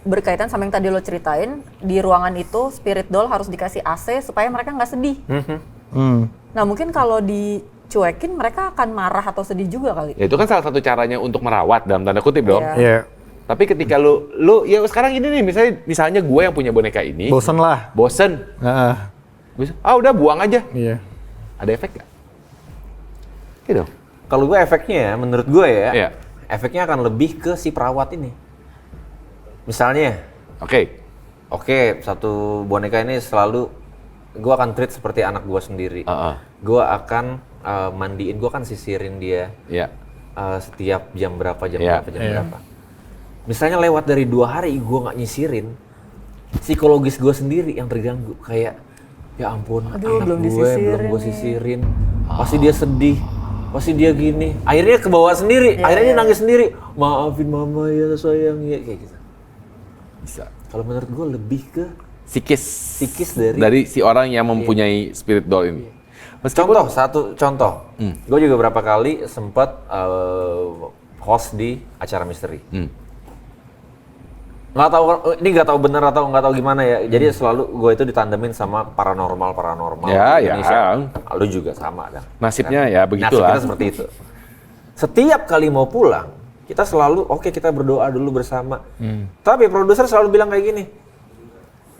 berkaitan sama yang tadi lo ceritain, di ruangan itu spirit doll harus dikasih AC supaya mereka nggak sedih. Nah, mungkin kalau dicuekin mereka akan marah atau sedih juga kali. Ya itu kan salah satu caranya untuk merawat dalam tanda kutip dong. Iya. Iya. Tapi ketika lu ya sekarang ini nih, misalnya gue yang punya boneka ini, Bosan lah. bosen, Heeh. udah buang aja. Iya. Ada efek nggak? Gitu. Kalau gue efeknya ya, menurut gue ya, Iya. efeknya akan lebih ke si perawat ini. Misalnya, oke, satu boneka ini selalu gue akan treat seperti anak gue sendiri. Gue akan mandiin, gue akan sisirin dia Iya. setiap jam berapa, Iya. berapa. Misalnya lewat dari 2 hari gue nggak nyisirin, psikologis gue sendiri yang terganggu. Kayak, ya ampun, Aduh, anak belum gue disisirin belum gue nih. sisirin. Pasti dia sedih, pasti dia gini. Akhirnya kebawa sendiri, akhirnya dia nangis sendiri. Maafin mama ya sayang ya, kayak gitu. Bisa. Kalau menurut gue lebih ke Psikis dari si orang yang mempunyai spirit doll ini. satu contoh. Gue juga beberapa kali sempat host di acara misteri. Nggak tahu benar atau nggak tahu gimana ya. Jadi selalu gue itu ditandemin sama paranormal Ya, Indonesia. ya. Lu juga sama kan? Nasibnya ya Nasib begitulah. kita seperti itu. Setiap kali mau pulang, kita selalu kita berdoa dulu bersama. Tapi produser selalu bilang kayak gini,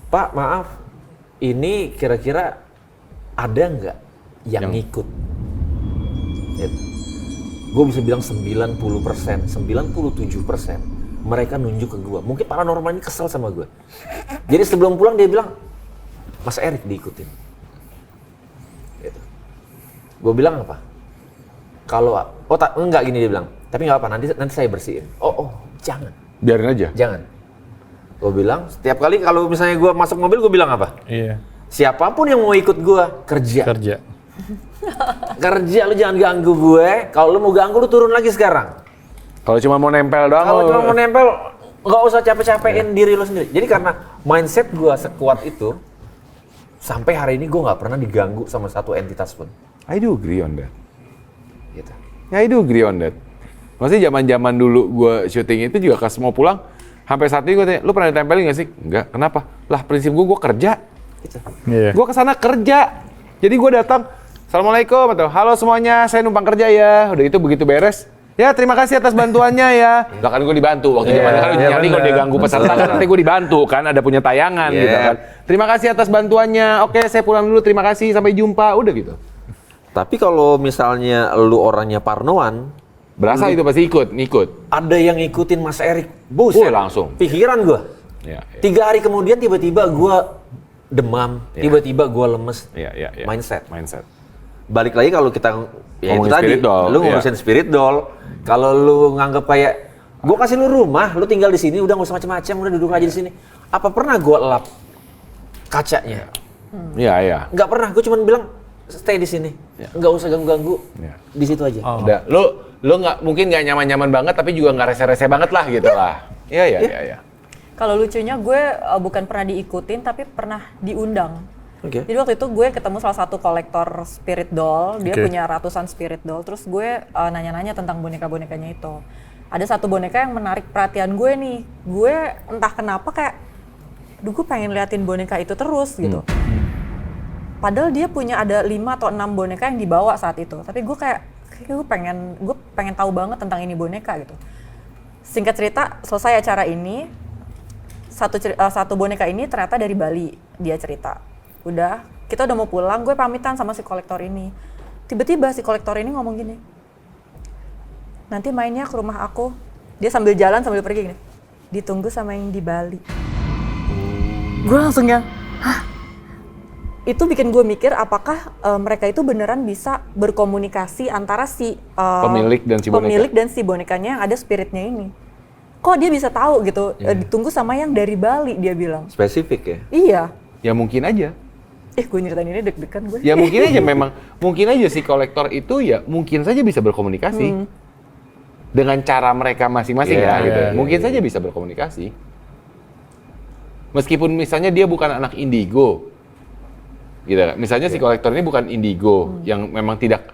Pak maaf, ini kira-kira ada nggak yang ngikut? Gue bisa bilang 90%, 97% mereka nunjuk ke gue. Mungkin paranormal ini kesel sama gue. Jadi sebelum pulang dia bilang, Mas Erik diikutin. Gitu. Gue bilang apa? Kalau enggak gini dia bilang, tapi nggak apa, nanti saya bersihin. Jangan. Biarin aja. Jangan. Gue bilang, setiap kali kalau misalnya gue masuk mobil, gue bilang apa? Iya. Siapapun yang mau ikut gue, kerja. Kerja, lu jangan ganggu gue. Kalau lu mau ganggu, lu turun lagi sekarang. Kalau cuma mau nempel doang. Kalau cuma mau nempel, nggak usah capek-capekin diri lu sendiri. Jadi karena mindset gue sekuat itu, sampai hari ini gue nggak pernah diganggu sama satu entitas pun. I do agree on that. Gitu. Ya, I do agree on that. Maksudnya zaman-zaman dulu gue syuting itu juga pas mau pulang, sampai saat ini gue tanya, lu pernah ditempelin nggak sih? Enggak. Kenapa? Lah prinsip gue kerja. Gitu. Iya. Gue kesana kerja. Jadi gue datang, Assalamualaikum, atau halo semuanya, saya numpang kerja ya. Udah itu begitu beres. Ya terima kasih atas bantuannya ya. Lah kan gue dibantu waktu zaman kan nyali kalau dia ganggu peserta kan nanti gue dibantu kan ada punya tayangan gitu kan. Terima kasih atas bantuannya. Oke, saya pulang dulu. Terima kasih. Sampai jumpa. Udah gitu. Tapi kalau misalnya lu orangnya parnoan, Berasa itu pasti ngikut. ada yang ngikutin Mas Erik. Buset langsung. Pikiran gue. Ya. 3 hari kemudian tiba-tiba gue demam, Iya. tiba-tiba gue lemes. Iya. Mindset. Mindset. Balik lagi kalau kita ya itu Ngomongin tadi, spirit doll, lu ngurusin spirit doll. Kalau lu nganggep kayak gue kasih lu rumah, lu tinggal di sini, udah nggak usah macam-macam, udah duduk aja di sini. Apa pernah gue lap kacanya? Iya. Nggak pernah, gue cuma bilang stay di sini, nggak usah ganggu-ganggu, Iya. di situ aja. Udah, lu nggak nggak nyaman-nyaman banget tapi juga nggak rese-rese banget lah gitu lah. Iya. Kalau lucunya gue bukan pernah diikutin tapi pernah diundang. Oke. Jadi waktu itu gue ketemu salah satu kolektor spirit doll, dia Oke. punya ratusan spirit doll. Terus gue nanya-nanya tentang boneka-bonekanya itu. Ada satu boneka yang menarik perhatian gue nih. Gue entah kenapa kayak, duh gue pengen liatin boneka itu terus gitu. Padahal dia punya ada 5 atau 6 boneka yang dibawa saat itu. Tapi gue kayak gue pengen tahu banget tentang ini boneka gitu. Singkat cerita, selesai acara ini, satu boneka ini ternyata dari Bali, dia cerita. Udah, kita udah mau pulang, gue pamitan sama si kolektor ini. Tiba-tiba si kolektor ini ngomong gini, nanti mainnya ke rumah aku. Dia sambil jalan sambil pergi gini, ditunggu sama yang di Bali. Gue langsung yang, hah? Itu bikin gue mikir apakah mereka itu beneran bisa berkomunikasi antara si Pemilik dan si boneka. pemilik dan si bonekanya yang ada spiritnya ini. Kok dia bisa tahu gitu? Ditunggu sama yang dari Bali, dia bilang. Spesifik ya. Iya. Ya mungkin aja. Gue nyeritain ini deg-degan gue. Ya mungkin aja memang, mungkin aja si kolektor itu ya mungkin saja bisa berkomunikasi. Dengan cara mereka masing-masing Iya, gitu. iya, Mungkin saja bisa berkomunikasi. Meskipun misalnya dia bukan anak indigo. Gitu. Misalnya si kolektor ini bukan indigo yang memang tidak,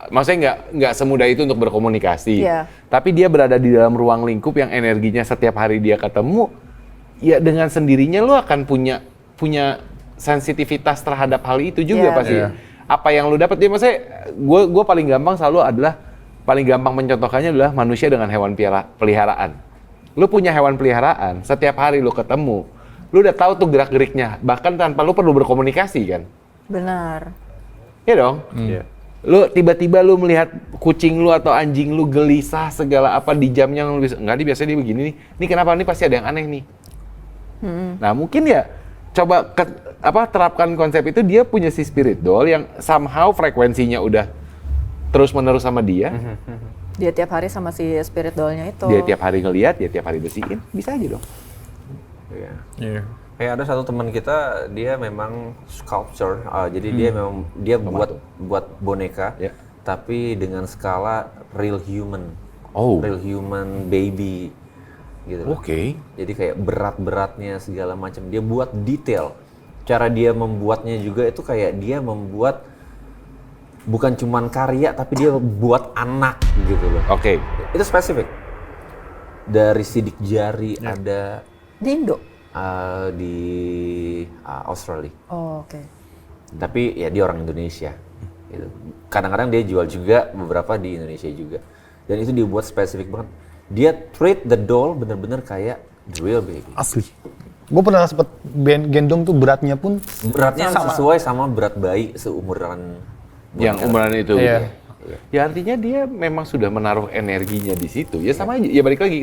maksudnya nggak semudah itu untuk berkomunikasi. Iya. Tapi dia berada di dalam ruang lingkup yang energinya setiap hari dia ketemu, ya dengan sendirinya lu akan punya sensitivitas terhadap hal itu juga Iya. pasti. Iya. Apa yang lu dapat dia, maksudnya gue paling gampang mencontohkannya adalah manusia dengan hewan peliharaan. Lu punya hewan peliharaan, setiap hari lu ketemu, lu udah tahu tuh gerak-geriknya, bahkan tanpa lu perlu berkomunikasi kan. Benar. Iya dong? Iya. Lu tiba-tiba lu melihat kucing lu atau anjing lu gelisah segala apa di jamnya, lu bisa, enggak, biasanya dia begini nih. Ini kenapa? Ini pasti ada yang aneh nih. Nah, mungkin ya coba terapkan konsep itu. Dia punya si spirit doll yang somehow frekuensinya udah terus-menerus sama dia. Dia tiap hari sama si spirit doll-nya itu. Dia tiap hari ngelihat, dia tiap hari bersihin, bisa aja dong. Iya. Iya. Kayak ada satu teman kita, dia memang sculpture, jadi dia memang buat boneka, Ya. tapi dengan skala real human, Oh. real human baby, gitu. loh. Oke. Jadi kayak berat-beratnya segala macam, dia buat detail. Cara dia membuatnya juga itu kayak dia membuat bukan cuman karya, tapi dia buat anak gitu loh. Oke. Itu spesifik. Dari sidik jari ada Di Indo. di Australia. Oh, oke. Tapi ya dia orang Indonesia. Gitu. Kadang-kadang dia jual juga beberapa di Indonesia juga. Dan itu dibuat spesifik banget. Dia treat the doll bener-bener kayak the real baby. Asli. Gue pernah sempet gendong tuh, beratnya pun Beratnya sesuai sama berat bayi seumuran Yang boneka. umuran itu. Iya. Gitu. Ya artinya dia memang sudah menaruh energinya di situ. Ya sama aja. Ya balik lagi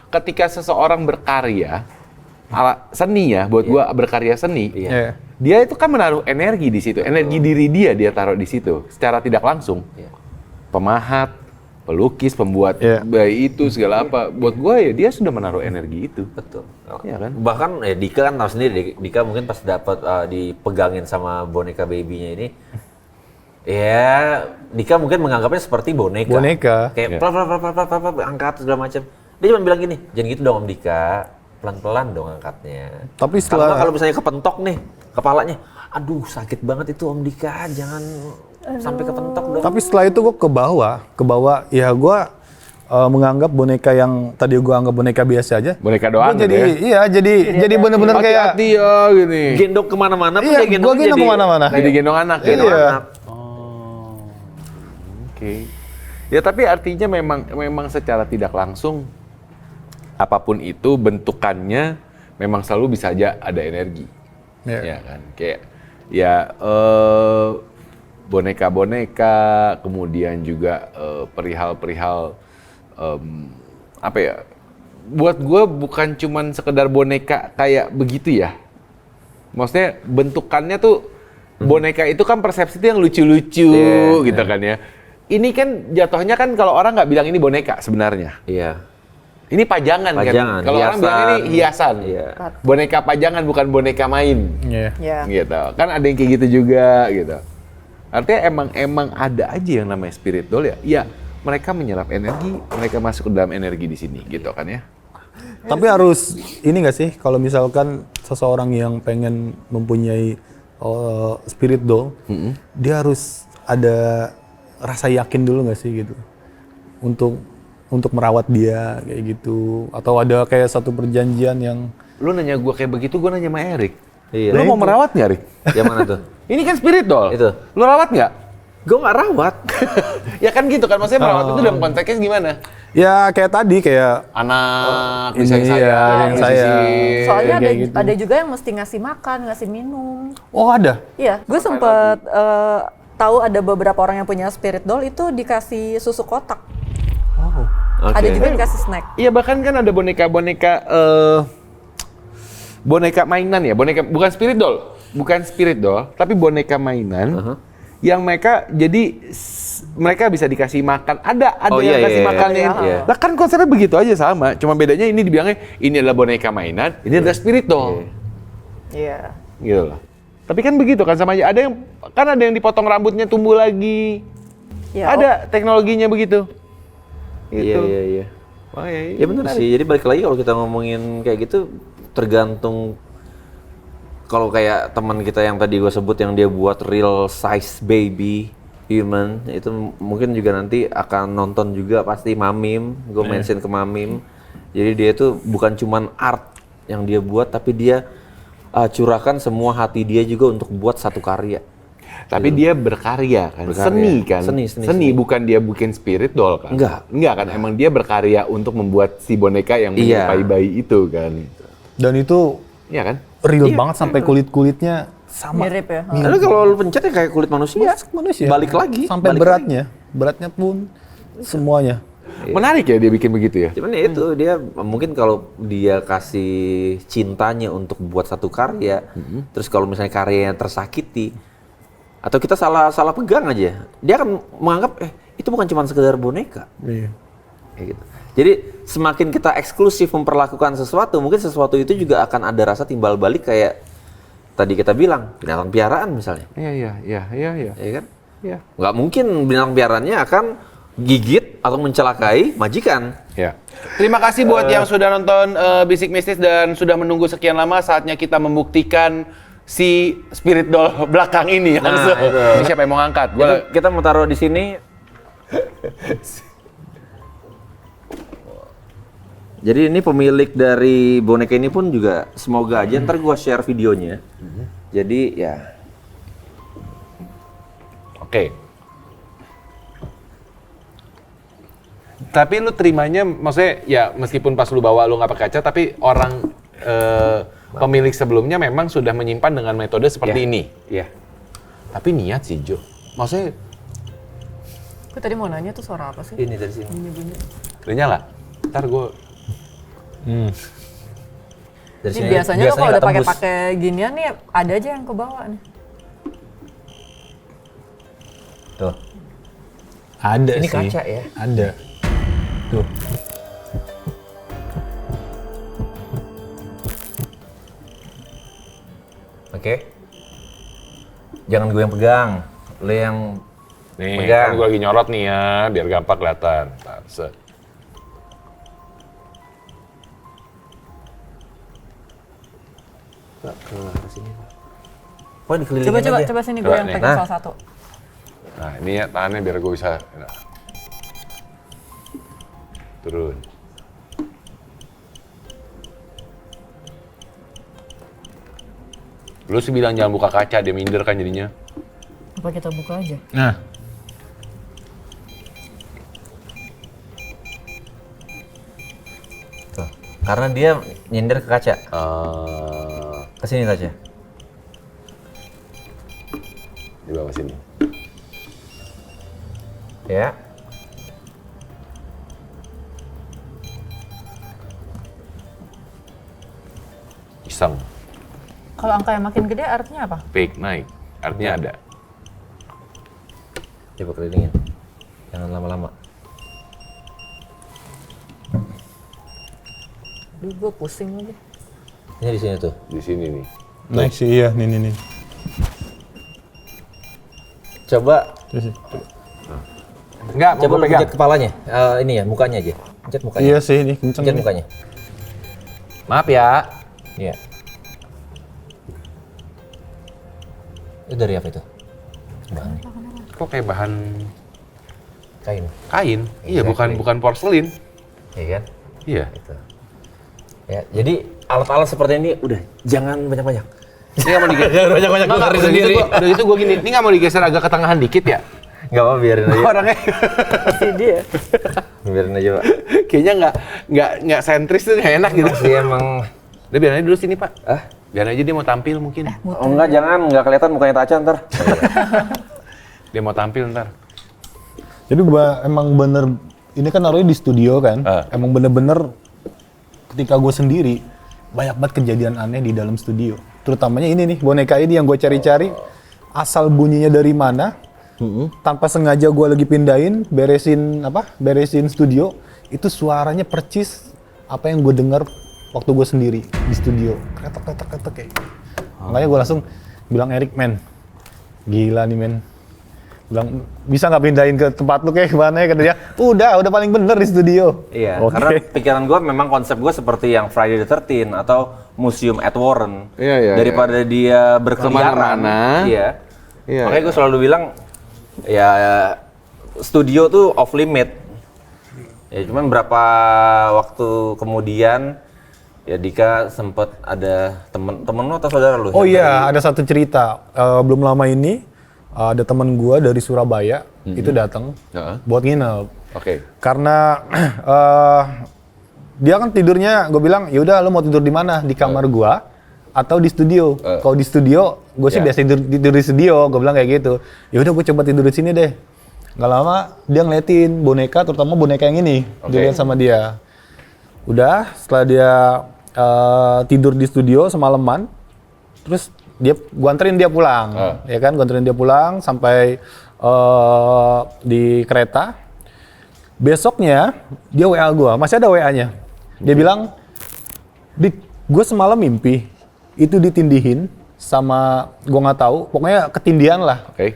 ketika seseorang berkarya seni ya, buat gua berkarya seni. Iya. Iya. Dia itu kan menaruh energi di situ. Energi diri dia taruh di situ secara tidak langsung. Iya. Pemahat, pelukis, pembuat Iya. bayi itu segala apa. Buat gua ya dia sudah menaruh energi itu. Betul. Iya kan? Bahkan Dika kan tahu sendiri, Dika mungkin pas dapat dipegangin sama boneka babynya ini, ya Dika mungkin menganggapnya seperti boneka. Boneka. Kayak Iya. plap, angkat segala macam. Dia cuma bilang gini, jangan gitu dong Om Dika, pelan-pelan dong angkatnya. Tapi setelah- kalau misalnya kepentok nih kepalanya, aduh sakit banget itu Om Dika, jangan sampai kepentok dong. Tapi setelah itu gue ke bawah, ya gue menganggap boneka yang tadi gue anggap boneka biasa aja. Boneka doang Gua gitu ya? Iya, jadi bener-bener kayak, Hati-hati ya gini. Gendong kemana-mana pun iya, dia gue gendongnya gendong kemana-mana. Jadi gendong anak ya? gendong Iya. anak. Oke. Ya tapi artinya memang secara tidak langsung apapun itu bentukannya memang selalu bisa aja ada energi. Iya. Ya kan? Kayak ya boneka-boneka, kemudian juga perihal-perihal apa ya? Buat gue bukan cuman sekedar boneka kayak begitu ya. Maksudnya bentukannya tuh boneka itu kan persepsi itu yang lucu-lucu gitu kan ya. Ini kan jatuhnya kan kalau orang nggak bilang ini boneka sebenarnya. Iya. Ini pajangan kan. Kalau orang bilang ini hiasan. Iya. Boneka pajangan bukan boneka main. Iya. Ya. Gitu. Kan ada yang kayak gitu juga gitu. Artinya emang ada aja yang namanya spirit doll ya. Iya, mereka menyerap energi, mereka masuk ke dalam energi di sini gitu kan ya. Tapi harus ini nggak sih kalau misalkan seseorang yang pengen mempunyai spirit doll, dia harus ada rasa yakin dulu nggak sih gitu untuk merawat dia kayak gitu, atau ada kayak satu perjanjian yang Lu nanya gue kayak begitu, gue nanya sama Erik. Iya. Lu mau merawat nggak, Erik? Yang mana tuh? Ini kan spirit doll. Itu. Lu rawat nggak? Gue nggak rawat. Ya kan gitu kan, maksudnya merawat itu dalam konteksnya gimana? ya kayak tadi kayak Anak, ini disayang ya, yang saya. Soalnya Kayak gitu. ada juga yang mesti ngasih makan, ngasih minum. Oh ada. Iya, gue sempet tahu ada beberapa orang yang punya spirit doll itu dikasih susu kotak. Ada juga yang dikasih snack. Iya, bahkan kan ada boneka-boneka boneka mainan ya, boneka bukan spirit doll, tapi boneka mainan yang mereka jadi mereka bisa dikasih makan. Ada yang kasih makannya. iya. Lah kan konsepnya begitu aja sama, cuma bedanya ini dibilangnya ini adalah boneka mainan, ini adalah spirit doll. Iya. Gitu loh. Tapi kan begitu kan sama aja. Ada yang dipotong rambutnya tumbuh lagi. Ya, Ada teknologinya begitu. Gitu. Iya. Wah, ya, Ya benar sih. Jadi balik lagi kalau kita ngomongin kayak gitu tergantung kalau kayak teman kita yang tadi gue sebut yang dia buat real size baby human itu mungkin juga nanti akan nonton juga pasti Mamim. Gue mention ke Mamim. Jadi dia itu bukan cuman art yang dia buat tapi dia curahkan semua hati dia juga untuk buat satu karya. Tapi dia berkarya kan, Berkarya. seni kan, Seni. bukan dia bikin spirit doll kan? Enggak kan, emang dia berkarya untuk membuat si boneka yang menyerupai bayi itu kan? Dan itu Iya kan? real banget sampai kulit-kulitnya sama. mirip ya. Lalu kalau lu pencet ya kayak kulit manusia, Manusia. balik lagi. Sampai balik beratnya pun semuanya. Menarik ya dia bikin begitu ya? Cuman ya itu dia mungkin kalau dia kasih cintanya untuk buat satu karya, terus kalau misalnya karyanya tersakiti atau kita salah pegang aja, dia akan menganggap itu bukan cuma sekedar boneka. Iya. Kayak gitu. Jadi semakin kita eksklusif memperlakukan sesuatu, mungkin sesuatu itu juga akan ada rasa timbal balik kayak tadi kita bilang binatang piaraan misalnya, Iya. ya kan? Iya. Nggak mungkin binatang piaraannya akan gigit atau mencelakai majikan. Ya. Terima kasih buat yang sudah nonton Bisik Mistis dan sudah menunggu sekian lama. Saatnya kita membuktikan si spirit doll belakang ini langsung. itu. Ini siapa yang mau ngangkat? Kita mau taruh di sini. Jadi ini pemilik dari boneka ini pun juga semoga aja ntar gua share videonya. Jadi ya. Oke. Tapi lu terimanya, maksudnya ya meskipun pas lu bawa lu nggak pakai kaca, tapi orang pemilik sebelumnya memang sudah menyimpan dengan metode seperti ini. Iya. Tapi niat sih Jo. Maksudnya Gue tadi mau nanya tuh suara apa sih? Ini dari sini. Bunyi-bunyi. udah nyala. Ntar gue Dari Ini biasanya lo kalau nggak udah tembus. pakai ginian nih ada aja yang kebawa nih. Tuh. Ada Ini sih. kaca ya? Ada. Tuh. Oke. Jangan gue yang pegang. Lo yang nih, pegang. kan gue lagi nyorot nih ya, biar gampang kelihatan. Ntar, set. Nggak ke arah sini. Wah, dikelilingin aja. Coba sini gue Coba yang nih. pegang Nah. salah satu. Nah ini ya tangannya biar gue bisa. Nah. Turun. Lu sih bilang jangan buka kaca, dia minder kan jadinya. Apa kita buka aja? Nah, Tuh. Karena dia nyender ke kaca. Eh, Ke sini kaca. di bawah sini. Ya. Iseng. Kalau angka yang makin gede artinya apa? Fake naik. Artinya ada. Coba kelilingin. Jangan lama-lama. Duh, gue pusing lagi. Ini di sini tuh. Di sini nih. Naik sih, iya, nih. Coba Enggak, mau coba gue lu pegang. pencet kepalanya. Ini ya, mukanya aja. Pencet mukanya. Iya sih, ini kenceng. Pencet mukanya. Maaf ya. Iya. Itu dari apa itu? Bahan Kok kayak bahan kain. kain? Iya, Exactly. bukan porselin. Iya kan? Iya. Gitu. Ya, jadi alat-alat seperti ini udah jangan banyak-banyak. Ini nggak mau digeser. Jangan banyak-banyak Nggak, ngeri udah sendiri. Udah gitu gue gini, ini nggak mau digeser agak ke tengahan dikit ya? Enggak apa biarin aja. Orangnya Si dia. Biarin aja, Pak. kayaknya nggak sentris tuh nggak enak gitu. Masih emang Udah biarin aja dulu sini Pak. ah, Biar aja dia mau tampil mungkin. oh, enggak jangan, enggak kelihatan mukanya Taca ntar. Dia mau tampil ntar. Jadi emang bener, ini kan naruhnya di studio kan, emang bener-bener ketika gue sendiri, banyak banget kejadian aneh di dalam studio. Terutamanya ini nih, boneka ini yang gue cari-cari, asal bunyinya dari mana, tanpa sengaja gue lagi pindahin, beresin studio, itu suaranya percis apa yang gue dengar waktu gue sendiri di studio. Ketek kayak. Makanya gue langsung bilang Erik, men, gila nih men. Bilang, bisa nggak pindahin ke tempat lu kayak gimana ya? Kata dia, udah paling bener di studio. Iya, Oke. karena pikiran gue memang konsep gue seperti yang Friday the 13 atau Museum at Warren. Iya, Daripada dia berkeliaran. Kemana-mana. Iya. Iya, Makanya gue selalu bilang, ya studio tuh off limit. Ya cuman berapa waktu kemudian, ya Dika sempet ada temen lu atau saudara lu? Oh iya, ada satu cerita. Belum lama ini, ada teman gua dari Surabaya, itu datang buat nginep. Oke. Karena dia kan tidurnya, gue bilang, yaudah lo mau tidur di mana? Di kamar gua atau di studio? Kalau di studio, gue sih biasa tidur di studio. Gue bilang kayak gitu. Yaudah gue coba tidur di sini deh. Gak lama dia ngeliatin boneka, terutama boneka yang ini, dilihat sama dia. Udah, setelah dia tidur di studio semalaman, terus gua anterin dia pulang, ya kan? Gua anterin dia pulang sampai di kereta. Besoknya dia WA gua, masih ada WA-nya. Dia bilang, Dik, gue semalam mimpi itu ditindihin sama gua nggak tahu, pokoknya ketindihan lah. Oke.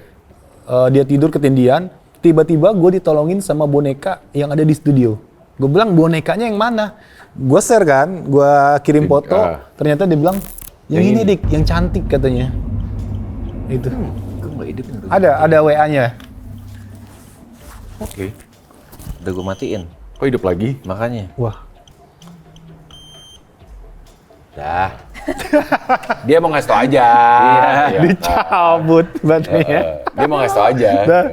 Dia tidur ketindihan, tiba-tiba gue ditolongin sama boneka yang ada di studio. Gue bilang bonekanya yang mana? Gue share kan, gue kirim foto, ternyata dia bilang yang ini Dik, yang cantik katanya. Itu. Ada WA-nya. Oke. Udah gue matiin, Kok hidup lagi? makanya. Wah, Dah. Dia mau ngasih tau aja. Iya. dicabut baterainya. Dia mau ngasih tau aja. Dah.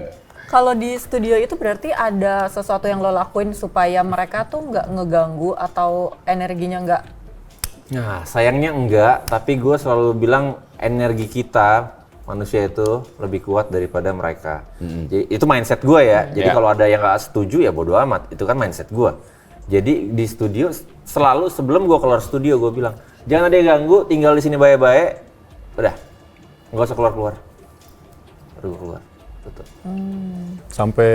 Kalau di studio itu berarti ada sesuatu yang lo lakuin supaya mereka tuh nggak ngeganggu atau energinya nggak. Nah, sayangnya enggak, tapi gue selalu bilang energi kita manusia itu lebih kuat daripada mereka. Jadi itu mindset gue ya. Jadi kalau ada yang nggak setuju ya bodo amat. Itu kan mindset gue. Jadi di studio selalu sebelum gue keluar studio gue bilang jangan ada yang ganggu, tinggal di sini baik-baik. Udah, nggak usah keluar-keluar. Baru gue keluar. Tutup. Sampai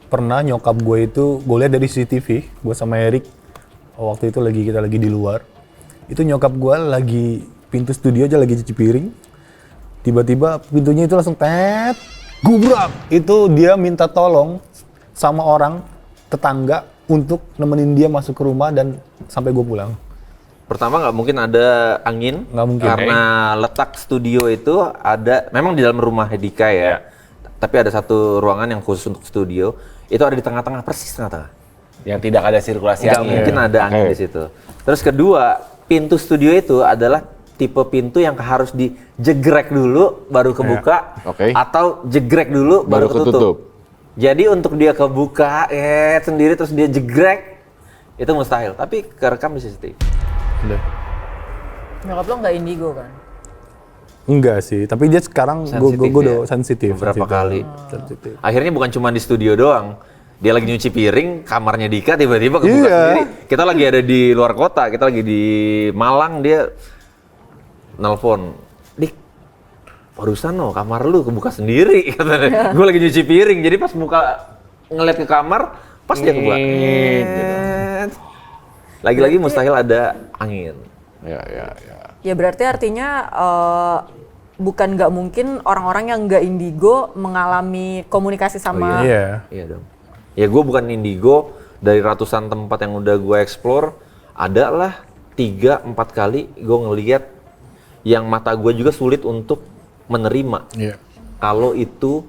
pernah nyokap gue itu, gue lihat dari CCTV, gue sama Erik waktu itu kita lagi di luar. Itu nyokap gue lagi pintu studio aja lagi cuci piring. Tiba-tiba pintunya itu langsung gubrak. Itu dia minta tolong sama orang tetangga untuk nemenin dia masuk ke rumah dan sampai gue pulang. Pertama nggak mungkin ada angin, Nggak mungkin. karena letak studio itu ada, memang di dalam rumah Dika ya, tapi ada satu ruangan yang khusus untuk studio, itu ada di tengah-tengah, persis tengah-tengah. Yang tidak ada sirkulasi Nggak angin. mungkin ada angin di situ. Terus kedua, pintu studio itu adalah tipe pintu yang harus dijegrek dulu baru kebuka, atau jegrek dulu baru ketutup. Jadi untuk dia kebuka sendiri terus dia jegrek itu mustahil, tapi kerekam di CCTV. Udah. Nyokap lo nggak indigo kan? Enggak sih, tapi dia sekarang gue udah sensitif. Beberapa kali. Sensitif. Akhirnya bukan cuma di studio doang. Dia lagi nyuci piring, kamarnya Dika tiba-tiba kebuka Iya. sendiri. Kita lagi ada di luar kota, kita lagi di Malang, dia nelpon, Dik, barusan kamar lu kebuka sendiri katanya. Gue lagi nyuci piring, jadi pas ngeliat ke kamar, pas dia kebuka. Lagi-lagi mustahil ada angin. Ya. Ya berarti artinya bukan nggak mungkin orang-orang yang nggak indigo mengalami komunikasi sama. Iya. Iya dong. Ya gue bukan indigo, dari ratusan tempat yang udah gue explore, ada lah 3-4 kali gue ngeliat yang mata gue juga sulit untuk menerima. Iya. Kalau itu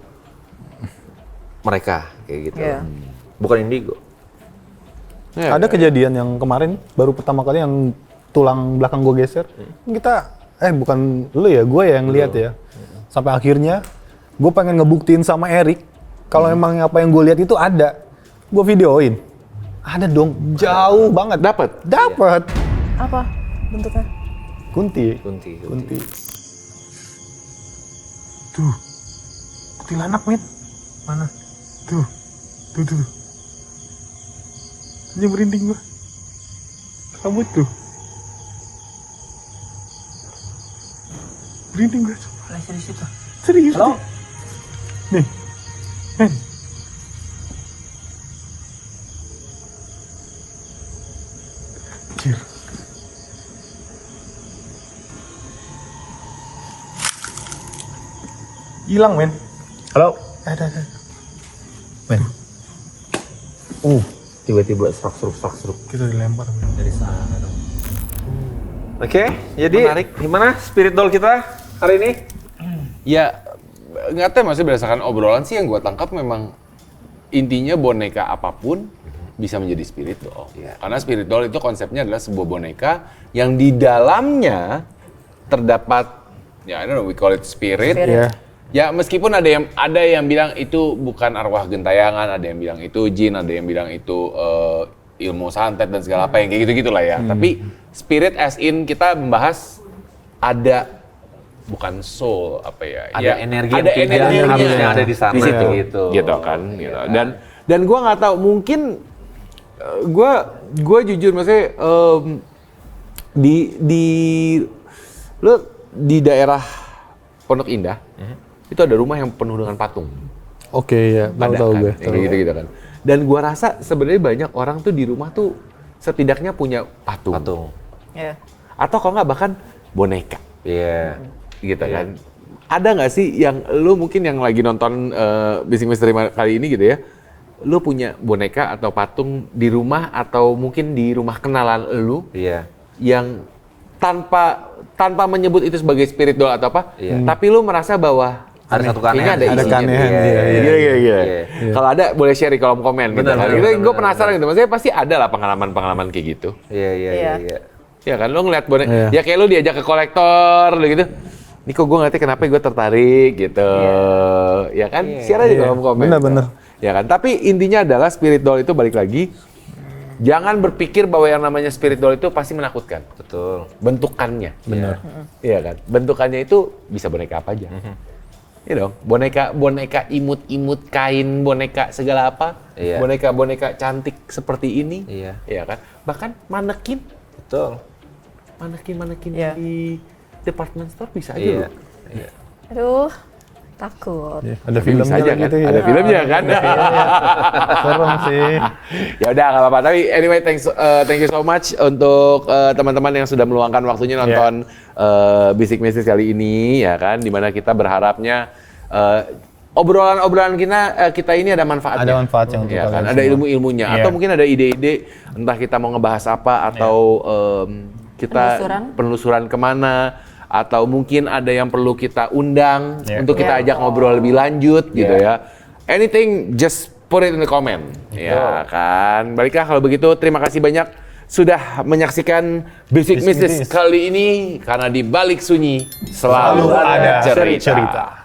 mereka kayak gitu. Iya. Bukan indigo. Ada kejadian yang kemarin baru pertama kali yang tulang belakang gue geser. Kita bukan lu ya, gue yang lihat ya. Sampai akhirnya gue pengen ngebuktiin sama Erik kalau emang apa yang gue lihat itu ada. Gue videoin. Ada dong, jauh banget. Dapat. Apa bentuknya? Kunti. Tuh, kuntilanak, men. Mana? Tuh. Ini merinding gua. Rambut tuh. Merinding gua. Serius. Halo? Nih. Men. Anjir. Hilang, men. Halo. Ada. Men. Tiba-tiba serak-seruk. Kita dilempar, men. Dari sana dong. Oke, jadi gimana spirit doll kita hari ini? Ya, nggak tahu maksudnya berdasarkan obrolan sih yang gue tangkap memang intinya boneka apapun bisa menjadi spirit doll. Karena spirit doll itu konsepnya adalah sebuah boneka yang di dalamnya terdapat, ya I don't know, we call it spirit. Iya. Ya meskipun ada yang bilang itu bukan arwah gentayangan, ada yang bilang itu jin, ada yang bilang itu ilmu santet dan segala apa yang kayak gitu-gitulah ya. Tapi spirit as in kita membahas ada bukan soul apa ya? Ada energi ada yang tidak energinya harusnya ada di sana di situ, gitu. kan. Gitu. Dan gue nggak tahu mungkin gue jujur maksudnya di daerah Pondok Indah itu ada rumah yang penuh dengan patung. Oke, ya. Tahu Kan? gue. Kayak gitu kan. Dan gua rasa sebenarnya banyak orang tuh di rumah tuh setidaknya punya patung. Iya. Atau kalau nggak bahkan boneka. Iya. Gitu kan. Ada nggak sih yang lu mungkin yang lagi nonton Basic Mystery kali ini gitu ya, lu punya boneka atau patung di rumah atau mungkin di rumah kenalan lu yang tanpa menyebut itu sebagai spirit doll atau apa, tapi lu merasa bahwa ada satu keanehan. ada keanehan. Iya. Kalau ada boleh share di kolom komen gitu kan. Gue penasaran gitu. Maksudnya pasti ada lah pengalaman kayak gitu. Iya. Ya kan lo ngeliat boneka. Ya kayak lo diajak ke kolektor gitu. Ini kok gue ngerti kenapa gue tertarik gitu. Ya kan? Share aja di kolom komen. Bener. Ya kan? Tapi intinya adalah spirit doll itu balik lagi. Jangan berpikir bahwa yang namanya spirit doll itu pasti menakutkan. Betul. Bentukannya. Bener. Iya kan? Bentukannya itu bisa boneka apa aja. Iya dong, boneka imut-imut kain, boneka segala apa, boneka cantik seperti ini, iya kan? Bahkan manekin, betul, manekin di department store bisa aja loh. Iya. Aduh, takut. Ada filmnya aja kan? gitu ya. Ada filmnya kan? Serem sih. Ya udah nggak apa-apa. Tapi anyway, thank you so much untuk teman-teman yang sudah meluangkan waktunya nonton Basic Mysteries kali ini, ya kan? Dimana kita berharapnya obrolan-obrolan kita ini ada manfaatnya. Ada manfaatnya untuk ya kan? kalian Ada semua. ilmu-ilmunya. Atau mungkin ada ide-ide, entah kita mau ngebahas apa atau kita penelusuran kemana. Atau mungkin ada yang perlu kita undang untuk kita ajak ngobrol lebih lanjut gitu ya. Anything, just put it in the comment. Ya kan. Baiklah kalau begitu, terima kasih banyak sudah menyaksikan Basic Mysteries kali ini. Karena di balik sunyi selalu ada cerita.